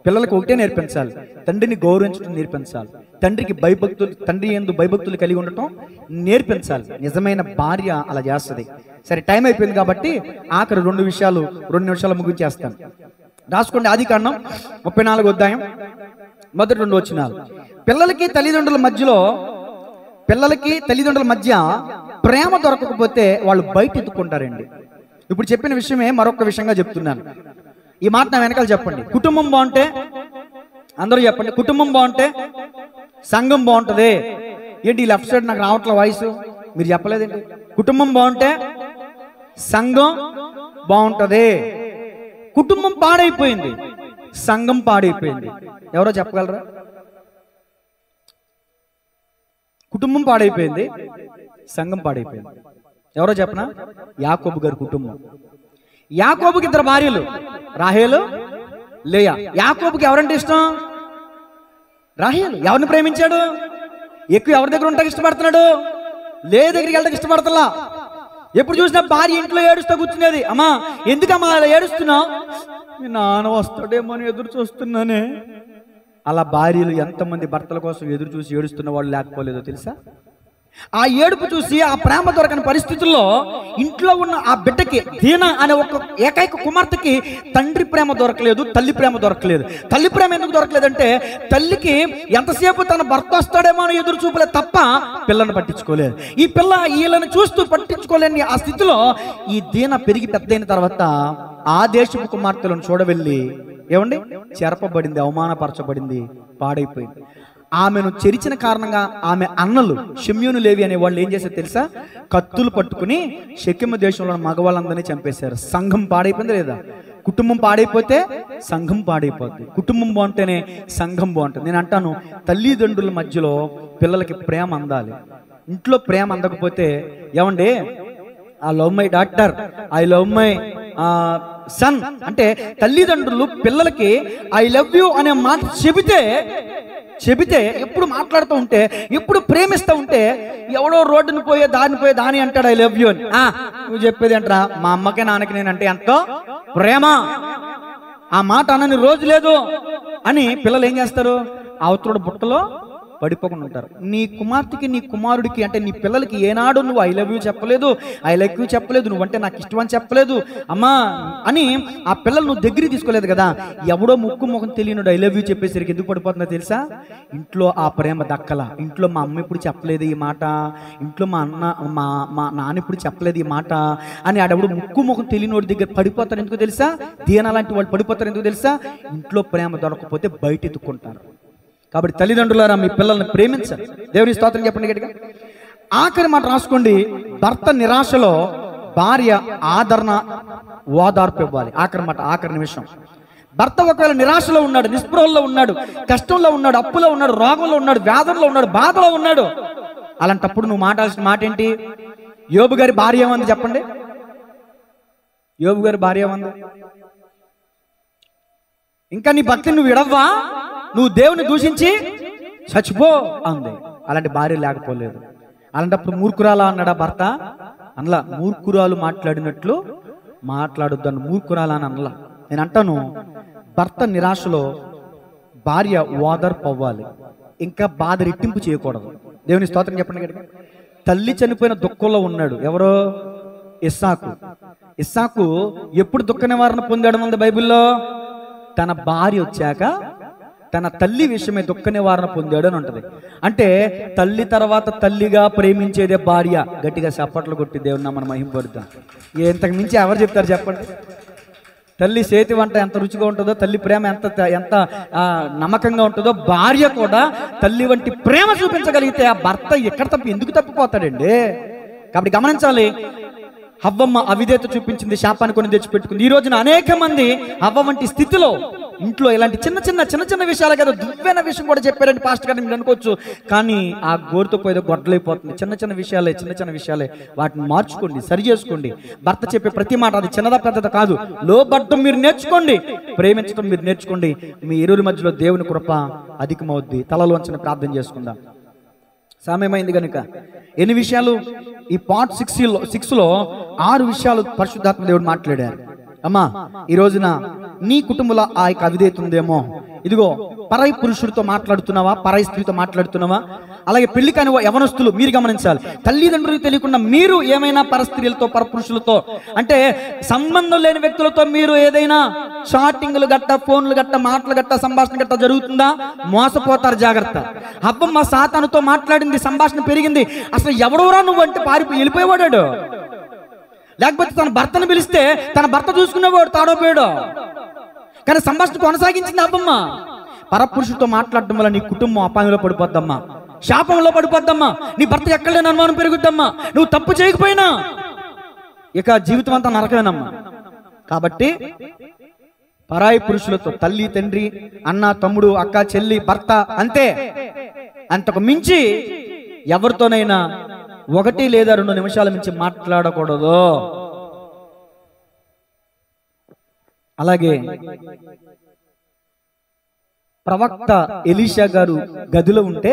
పిల్లలకు ఒకటే నేర్పించాలి, తండ్రిని గౌరవించడం నేర్పించాలి, తండ్రి యందు భయభక్తులు కలిగి ఉండటం నేర్పించాలి. నిజమైన భార్య అలా చేస్తుంది. సరే, టైం అయిపోయింది కాబట్టి ఆఖరి 2 నిమిషాలు ముగించేస్తాను. రాసుకోండి. ఆదికాండం 34వ అధ్యాయం మొదటి 2 వచనాలు. పిల్లలకి తల్లిదండ్రుల మధ్యలో పిల్లలకి తల్లిదండ్రుల మధ్య ప్రేమ దొరకకపోతే వాళ్ళు బయట ఎత్తుకుంటారండి. ఇప్పుడు చెప్పిన విషయమే మరొక విషయంగా చెప్తున్నాను. ఈ మాట నా వెనకాల చెప్పండి. కుటుంబం బాగుంటే, అందరూ చెప్పండి, కుటుంబం బాగుంటే సంఘం బాగుంటుంది. ఏంటి ఈ లెఫ్ట్ సైడ్ నాకు రావట్లే వాయిస్, మీరు చెప్పలేదేంటి? కుటుంబం బాగుంటే సంఘం బాగుంటుంది. కుటుంబం పాడైపోయింది, సంఘం పాడైపోయింది. ఎవరో చెప్పగలరా? కుటుంబం పాడైపోయింది, సంఘం పాడైపోయింది. ఎవరో చెప్పనా? యాకోబు గారి కుటుంబం. యాకోబుకి 2 భార్యలు, రాహేలు, లేయా. యాకోబుకి ఎవరంటే ఇష్టం? రాహేలు. ఎవరిని ప్రేమించాడు? ఎక్కువ ఎవరి దగ్గర ఉంటాకి ఇష్టపడుతున్నాడు? లే దగ్గరికి వెళ్ళడానికి ఇష్టపడతలా. ఎప్పుడు చూసినా భార్య ఇంట్లో ఏడుస్తూ కూర్చునేది. అమ్మా ఎందుకమ్మా అలా ఏడుస్తున్నావు? మీ నాన్న వస్తాడేమో అని ఎదురు చూస్తున్నానే. అలా భార్యలు ఎంతమంది భర్తల కోసం ఎదురు చూసి ఏడుస్తున్న వాళ్ళు లేకపోలేదో తెలుసా? ఆ ఏడుపు చూసి ఆ ప్రేమ దొరకని పరిస్థితుల్లో ఇంట్లో ఉన్న ఆ బిడ్డకి, దీనా అనే ఒక ఏకైక కుమార్తెకి తండ్రి ప్రేమ దొరకలేదు, తల్లి ప్రేమ దొరకలేదు. తల్లి ప్రేమ ఎందుకు దొరకలేదంటే తల్లికి ఎంతసేపు తన భర్త వస్తాడేమో అని ఎదురు చూపలేదు తప్ప పిల్లను పట్టించుకోలేదు. ఈ పిల్ల వీళ్ళని చూస్తూ పట్టించుకోలేని ఆ స్థితిలో ఈ దీన పెరిగి పెద్దయిన తర్వాత ఆ దేశపు కుమార్తెలను చూడవెళ్ళి ఏమండి చెరపబడింది, అవమానపరచబడింది, పాడైపోయింది. ఆమెను చెరిచిన కారణంగా ఆమె అన్నలు షెమ్యోను, లేవి అనే వాళ్ళు ఏం చేశారు తెలుసా? కత్తులు పట్టుకుని షెకెము దేశంలో మగవాళ్ళందరినీ చంపేశారు. సంఘం పాడైపోయింది లేదా? కుటుంబం పాడైపోతే సంఘం పాడైపోద్ది. కుటుంబం బాగుంటేనే సంఘం బాగుంటుంది. నేను అంటాను, తల్లిదండ్రుల మధ్యలో పిల్లలకి ప్రేమ అందాలి. ఇంట్లో ప్రేమ అందకపోతే ఏమండి I love my daughter, I love my son అంటే తల్లిదండ్రులు పిల్లలకి ఐ లవ్ యూ అనే మాట చెబితే ఎప్పుడు మాట్లాడుతూ ఉంటే, ఎప్పుడు ప్రేమిస్తూ ఉంటే, ఎవడో రోడ్డుని పోయే దాని అంటాడు ఐ లవ్ యూ అని. నువ్వు చెప్పేది అంటారా? మా అమ్మకే నాన్నకి నేనంటే ఎంతో ప్రేమ, ఆ మాట అనని రోజు లేదు అని పిల్లలు ఏం చేస్తారు? అవతల బుట్టలో పడిపోకుండా ఉంటారు. నీ కుమార్తెకి, నీ కుమారుడికి అంటే నీ పిల్లలకి ఏనాడు నువ్వు ఐ లవ్ యూ చెప్పలేదు, ఐ లైక్ యూ చెప్పలేదు, నువ్వంటే నాకు ఇష్టం అని చెప్పలేదు అమ్మా అని ఆ పిల్లలు నువ్వు దగ్గరికి తీసుకోలేదు కదా. ఎవడో ముక్కు ముఖం తెలియనుడు ఐ లవ్ యూ చెప్పేసరికి ఎందుకు పడిపోతుందో తెలుసా? ఇంట్లో ఆ ప్రేమ దక్కల. ఇంట్లో మా అమ్మ ఇప్పుడు చెప్పలేదు ఈ మాట, ఇంట్లో మా నాన్న ఇప్పుడు చెప్పలేదు ఈ మాట అని ఆడెవడు ముక్కు ముఖం తెలియనోడి దగ్గర పడిపోతారు. ఎందుకు తెలుసా? దీనా లాంటి వాళ్ళు పడిపోతారు. ఎందుకు తెలుసా? ఇంట్లో ప్రేమ దొరకకపోతే బయట ఎత్తుక్కుంటారు. కాబట్టి తల్లిదండ్రులారా మీ పిల్లల్ని ప్రేమించాలి. దేవుని స్తోత్రం చెప్పండి గట్టిగా. ఆఖరి మాట రాసుకోండి. భర్త నిరాశలో భార్య ఆదరణ, ఓదార్పు ఇవ్వాలి. ఆఖరి మాట, ఆఖరి నిమిషం. భర్త ఒకవేళ నిరాశలో ఉన్నాడు, నిస్పృహల్లో ఉన్నాడు, కష్టంలో ఉన్నాడు, అప్పులో ఉన్నాడు, రోగంలో ఉన్నాడు, వ్యాధంలో ఉన్నాడు, బాధలో ఉన్నాడు, అలాంటప్పుడు నువ్వు మాట్లాడాల్సిన మాట ఏంటి? యోబు గారి భార్య ఏమంది చెప్పండి? యోబు గారి భార్య ఏమంది? ఇంకా నీ భక్తిని నువ్వు విడవ్వా, నువ్వు దేవుని దూషించి చచ్చిపో అంది. అలాంటి భార్య లేకపోలేదు. అలాంటప్పుడు మూర్ఖురాలా అన్నాడా భర్త? అనలా. మూర్ఖురాలు మాట్లాడినట్లు మాట్లాడొద్దని మూర్ఖురాలా అని అనలా. నేను అంటాను, భర్త నిరాశలో భార్య ఓదార్పు అవ్వాలి, ఇంకా బాధ రెట్టింపు చేయకూడదు. దేవుని స్తోత్రం చెప్పండి గట్టిగా. తల్లి చనిపోయిన దుఃఖంలో ఉన్నాడు. ఎవరో? ఇస్సాకు ఎప్పుడు దుఃఖ నివారణ పొందాడు ఉంది బైబిల్లో? తన భార్య వచ్చాక తన తల్లి విషయమే దుఃఖ నివారణ పొందాడు అని ఉంటుంది. అంటే తల్లి తర్వాత తల్లిగా ప్రేమించేదే భార్య. గట్టిగా చప్పట్లు కొట్టి దేవుని నామమున మహిమపడుద్దాం. ఇంతకు మించి ఎవరు చెప్తారు చెప్పండి? తల్లి చేతి వంట ఎంత రుచిగా ఉంటుందో, తల్లి ప్రేమ ఎంత నమ్మకంగా ఉంటుందో, భార్య కూడా తల్లి వంటి ప్రేమ చూపించగలిగితే ఆ భర్త ఎందుకు తప్పిపోతాడండి? కాబట్టి గమనించాలి. హవ్వమ్మ అవిధేయత చూపించింది, శాపాన్ని కొని తెచ్చిపెట్టుకుంది. ఈ రోజున అనేక మంది హవ్వ వంటి స్థితిలో ఇంట్లో ఇలాంటి చిన్న విషయాలు కదా, దువ్వైన విషయం కూడా చెప్పారండి పాస్టర్ గారు మీరు అనుకోవచ్చు. కానీ ఆ గోరుతో పోయేదో గొడ్డలైపోతుంది. చిన్న విషయాలే వాటిని మార్చుకోండి, సరి చేసుకోండి. భర్త చెప్పే ప్రతి మాట అది చిన్నదా పెద్దదా కాదు, లోబడ్డం మీరు నేర్చుకోండి, ప్రేమించడం మీరు నేర్చుకోండి. మీ ఇరువురి మధ్యలో దేవుని కృప అధికమవుద్ది. తలలోంచిన ప్రార్థన చేసుకుందాం. సమయమైంది కనుక ఎన్ని విషయాలు ఈ పార్ట్ 6లో 6 విషయాలు పరిశుద్ధాత్మ దేవుడు మాట్లాడారు. అమ్మా, ఈ రోజున నీ కుటుంబంలో ఆ యొక్క అవిధేయత ఉందేమో. ఇదిగో, పరాయి పురుషుడితో మాట్లాడుతున్నావా, పరాయి స్త్రీతో మాట్లాడుతున్నావా? అలాగే పెళ్లి కాని యవనస్తులు మీరు గమనించాలి. తల్లిదండ్రులకు తెలియకుండా మీరు ఏమైనా పరస్త్రీలతో, పరపురుషులతో, అంటే సంబంధం లేని వ్యక్తులతో మీరు ఏదైనా చాటింగ్లు గట్ట, ఫోన్లు గట్ట, మాటలు గట్ట, సంభాషణ గట్ట జరుగుతుందా? మోసపోతారు, జాగ్రత్త. అబ్బమ్మ సాతానుతో మాట్లాడింది, సంభాషణ పెరిగింది, అసలు ఎవడోరా నువ్వు అంటే వెళ్ళిపోయేవాడాడు. లేకపోతే తన భర్తను పిలిస్తే తన భర్త చూసుకునేవాడు, తాడోపోయాడు. కానీ సంభాషణ కొనసాగించింది అబ్బమ్మ. పరపురుషుడితో మాట్లాడడం వల్ల నీ కుటుంబం అపాయంలో పడిపోద్దమ్మా, శాపంలో పడిపోద్దమ్మా, నీ భర్త ఎక్కడలేని అనుమానం పెరుగుద్దమ్మా. నువ్వు తప్పు చేయకపోయినా ఇక జీవితం అంతా నరకమేనమ్మా. కాబట్టి పరాయి పురుషులతో, తల్లి, తండ్రి, అన్న, తమ్ముడు, అక్క, చెల్లి, భర్త, అంతే, అంతకు మించి ఎవరితోనైనా 1 లేదా 2 నిమిషాల మించి మాట్లాడకూడదు. అలాగే ప్రవక్త ఎలీషా గారు గదిలో ఉంటే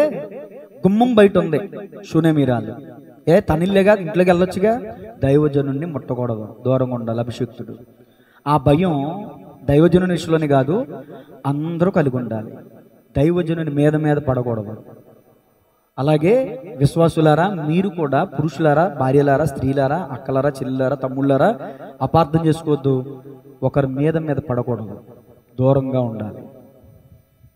గుమ్మం బయట ఉంది షూనేమీరాలు. తనిల్లేగా, ఇంట్లోకి వెళ్ళొచ్చుగా. దైవజనుడిని ముట్టకూడదు, దూరంగా ఉండాలి, అభిషిక్తుడు. ఆ భయం దైవజనుని విషయంలోనే కాదు, అందరూ కలిగి ఉండాలి. దైవజనుని మీద పడకూడదు. అలాగే విశ్వాసులారా, మీరు కూడా పురుషులారా, భార్యలారా, స్త్రీలారా, అక్కలారా, చెల్లిలారా, తమ్ముళ్ళారా, అపార్థం చేసుకోవద్దు. ఒకరి మీద పడకూడదు, దూరంగా ఉండాలి.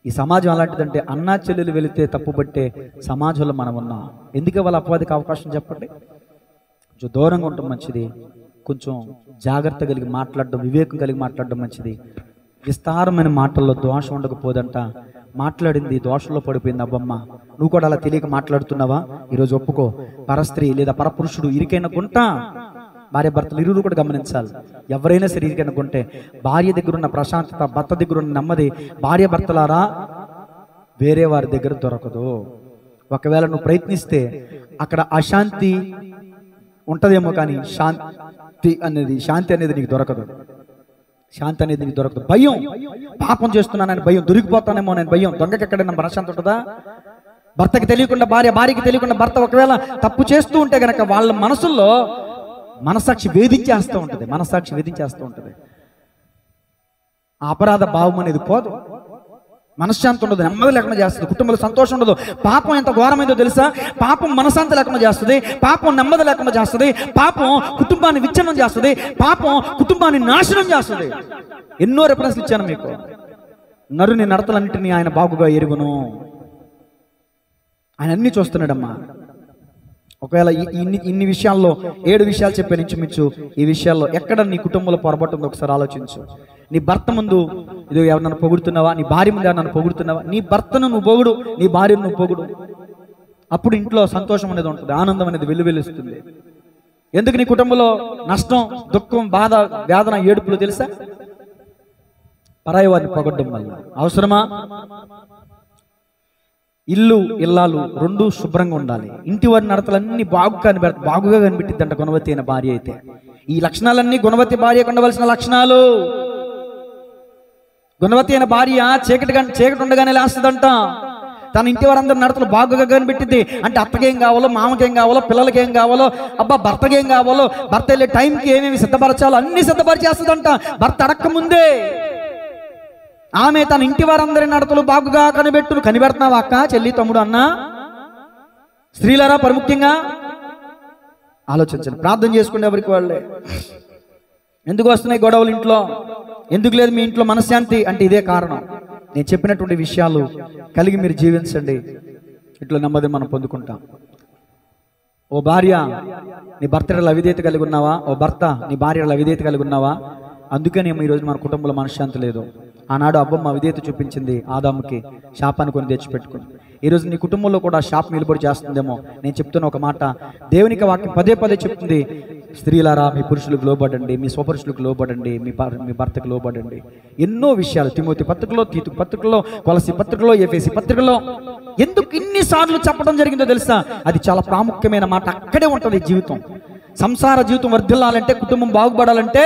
ఈ సమాజం అలాంటిదంటే, అన్నా చెల్లెలు వెళితే తప్పు పట్టే సమాజంలో మనం ఉన్నాం. ఎందుకే వాళ్ళ అపవాదికి అవకాశం చెప్పండి? కొంచెం దూరంగా ఉండటం మంచిది, కొంచెం జాగ్రత్త కలిగి మాట్లాడడం, వివేకం కలిగి మాట్లాడడం మంచిది. విస్తారమైన మాటల్లో దోషం ఉండకపోదంట. మాట్లాడింది దోషంలో పడిపోయింది అబ్బమ్మ. నువ్వు కూడా అలా తెలియక మాట్లాడుతున్నావా? ఈరోజు ఒప్పుకో. పరస్త్రీ లేదా పరపురుషుడు ఇరికైన గుంట. భార్య భర్తలు ఇరువురు కూడా గమనించాలి. ఎవరైనా సరే ఇరికైన గుంటే, భార్య దగ్గర ఉన్న ప్రశాంతత, భర్త దగ్గర ఉన్న నెమ్మది భార్య భర్తలారా వేరే వారి దగ్గర దొరకదు. ఒకవేళ నువ్వు ప్రయత్నిస్తే అక్కడ అశాంతి ఉంటదేమో, కానీ శాంతి అనేది నీకు దొరకదు. శాంతి అనేది నీకు దొరకదు. భయం, పాపం చేస్తున్నానని భయం, దొరికిపోతానేమో నేను భయం. దొంగకి ఎక్కడైనా మనశ్శాంతి ఉంటుందా? భర్తకి తెలియకుండా భార్య, భార్యకి తెలియకుండా భర్త ఒకవేళ తప్పు చేస్తూ ఉంటే గనక వాళ్ళ మనసుల్లో మనసాక్షి వేధించేస్తూ ఉంటుంది. ఆ అపరాధ భావం అనేది పోదు, మనశ్శాంతి ఉండదు, నెమ్మది లేకుండా చేస్తుంది, కుటుంబంలో సంతోషం ఉండదు. పాపం ఎంత ఘోరమైందో తెలుసా? పాపం మనశ్శాంతి లేకుండా చేస్తుంది, పాపం నెమ్మది లేకుండా చేస్తుంది, పాపం కుటుంబాన్ని విచ్ఛిన్నం చేస్తుంది, పాపం కుటుంబాన్ని నాశనం చేస్తుంది. ఎన్నో రెఫరెన్స్లు ఇచ్చాను మీకు. నరుని నడతలన్నింటినీ ఆయన బాగుగా ఎరుగును. ఆయన అన్ని చూస్తున్నాడమ్మా. ఒకవేళ ఇన్ని విషయాల్లో 7 విషయాలు చెప్పాను ఇంచుమించు. ఈ విషయాల్లో ఎక్కడ నీ కుటుంబంలో పొరపాటు ఉందో ఒకసారి ఆలోచించు. నీ భర్త ముందు ఇది ఎవరినన్ను పొగుడుతున్నావా? నీ భార్య ముందు ఎవరినన్ను పొగుడుతున్నావా? నీ భర్తను నువ్వు పొగుడు, నీ భార్యను నువ్వు పొగుడు. అప్పుడు ఇంట్లో సంతోషం అనేది ఉంటుంది, ఆనందం అనేది వెల్లువెలుస్తుంది. ఎందుకు నీ కుటుంబంలో నష్టం, దుఃఖం, బాధ, వేదన, ఏడుపులు తెలుసా? పరాయి వారిని పొగడ్డం వల్ల. అవసరమా? ఇల్లు ఇల్లాలు 2 శుభ్రంగా ఉండాలి. ఇంటి వారి నడతలన్నీ బాగుగా కనిపెట్టిద్దంట గుణవతి అయిన భార్య అయితే. ఈ లక్షణాలన్నీ గుణవతి భార్యకు ఉండవలసిన లక్షణాలు. గుణవతి అయిన భార్య చీకటి ఉండగానే లేస్తుందంట. తన ఇంటి వారందరూ నడతలు బాగుగా కనిపెట్టింది. అంటే అత్తకేం కావాలో, మామకేం కావాలో, పిల్లలకి ఏం కావాలో, భర్తకి ఏం కావాలో, భర్త వెళ్ళే టైంకి ఏమేమి సిద్ధపరచాలో అన్ని సిద్ధపరిచేస్తుందంట భర్త అడక్క ముందే. ఆమె తన ఇంటి వారందరి నడతలు బాగుగా కనిపెడుతున్నావా అక్క, చెల్లి, తమ్ముడు, అన్న, స్త్రీలారా ప్రముఖ్యంగా ఆలోచించండి. ప్రార్థన చేసుకునే ఎవరికి వాళ్ళే. ఎందుకు వస్తున్నాయి గొడవలు ఇంట్లో? ఎందుకు లేదు మీ ఇంట్లో మనశ్శాంతి అంటే ఇదే కారణం. నేను చెప్పినటువంటి విషయాలు కలిగి మీరు జీవించండి, ఇట్లా నెమ్మది మనం పొందుకుంటాం. ఓ భార్య, నీ భర్తల అవిధేయత కలిగి ఉన్నావా? ఓ భర్త, నీ భార్యల అవిధేయత కలిగి ఉన్నావా? అందుకనేమో ఈరోజు మన కుటుంబంలో మనశ్శాంతి లేదు. ఆనాడు అబ్బమ్మ విధేయత చూపించింది ఆదాముకి, శాపాన్ని కొని తెచ్చిపెట్టుకుంది. ఈరోజు నీ కుటుంబంలో కూడా శాపం నిలబడి చేస్తుందేమో. నేను చెప్తున్న ఒక మాట, దేవునికి వాక్యం పదే చెప్తుంది. స్త్రీలారా మీ పురుషులకు లోబడండి, మీ స్వపురుషులకు లోబడండి, మీ భర్తకు లోబడండి. ఎన్నో విషయాలు తిమోతి పత్రికలో, తీతు పత్రికలో, కొలసి పత్రికలో, ఎఫెసీ పత్రికలో ఎందుకు ఇన్నిసార్లు చెప్పడం జరిగిందో తెలుసా? అది చాలా ప్రాముఖ్యమైన మాట. అక్కడే ఉంటుంది జీవితం. సంసార జీవితం వర్ధిల్లాలంటే, కుటుంబం బాగుపడాలంటే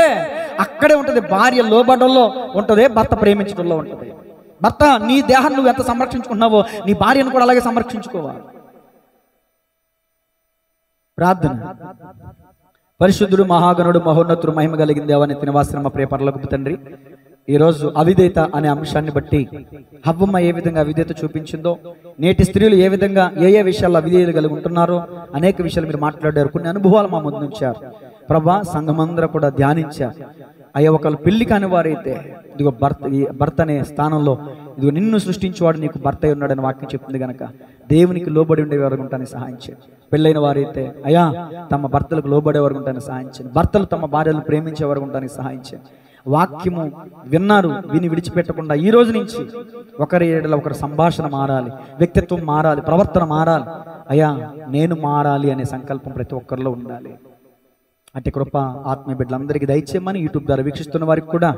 అక్కడే ఉంటుంది. భార్య లోబడంలో ఉంటుంది, భర్త ప్రేమించడంలో ఉంటుంది. భర్త, నీ దేహాన్ని నువ్వు ఎంత సంరక్షించుకున్నావో నీ భార్యను కూడా అలాగే సంరక్షించుకోవాలి. ప్రార్థన. పరిశుద్ధుడు, మహాగణుడు, మహోన్నతుడు, మహిమ కలిగిన దేవాన్ని నివాసన ప్రియ పరలోకపు తండ్రి, ఈరోజు అవిధేయత అనే అంశాన్ని బట్టి హవ్వమ్మ ఏ విధంగా అవిధేయత చూపించిందో, నేటి స్త్రీలు ఏ విధంగా ఏ విషయాల్లో అవిధేయత కలిగి ఉంటున్నారో అనేక విషయాలు మీరు మాట్లాడారు. కొన్ని అనుభవాలు మా ముందు ఉంచారు ప్రభా. సంఘమందరూ కూడా ధ్యానించారు. అయ్యా, ఒకళ్ళు పెళ్లి కాని వారైతే ఇదిగో భర్త అనే స్థానంలో ఇదిగో నిన్ను సృష్టించేవాడు నీకు భర్త అయి ఉన్నాడని వాక్యం చెప్తుంది కనుక దేవునికి లోబడి ఉండేవారు ఉంటానని సహాయం చేయండి. పెళ్ళైన వారైతే అయ్యా తమ భర్తలకు లోబడేవారు ఉంటానని సహాయం చేయండి. భర్తలు తమ భార్యలను ప్రేమించేవారు ఉంటానని సహాయం చేయండి. వాక్యము విన్నారు, విని విడిచిపెట్టకుండా ఈ రోజు నుంచి ఒకరి ఏడల ఒకరి సంభాషణ మారాలి, వ్యక్తిత్వం మారాలి, ప్రవర్తన మారాలి. అయ్యా నేను మారాలి అనే సంకల్పం ప్రతి ఒక్కరిలో ఉండాలి. అట్టి కృప ఆత్మీయ బిడ్డలందరికీ దయచేయమని యూట్యూబ్ ద్వారా వీక్షిస్తున్న వారికి కూడా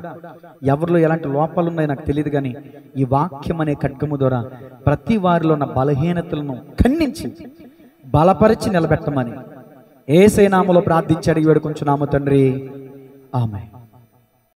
ఎవరిలో ఎలాంటి లోపాలు ఉన్నాయో నాకు తెలియదు, కానీ ఈ వాక్యం అనే ఖడ్గము ద్వారా ప్రతి వారిలో ఉన్న బలహీనతలను ఖండించి బలపరిచి నిలబెట్టమని యేసయ్య నామములో ప్రార్థించి అడిగి వేడుకొంచున్నాము తండ్రి. ఆమేన్.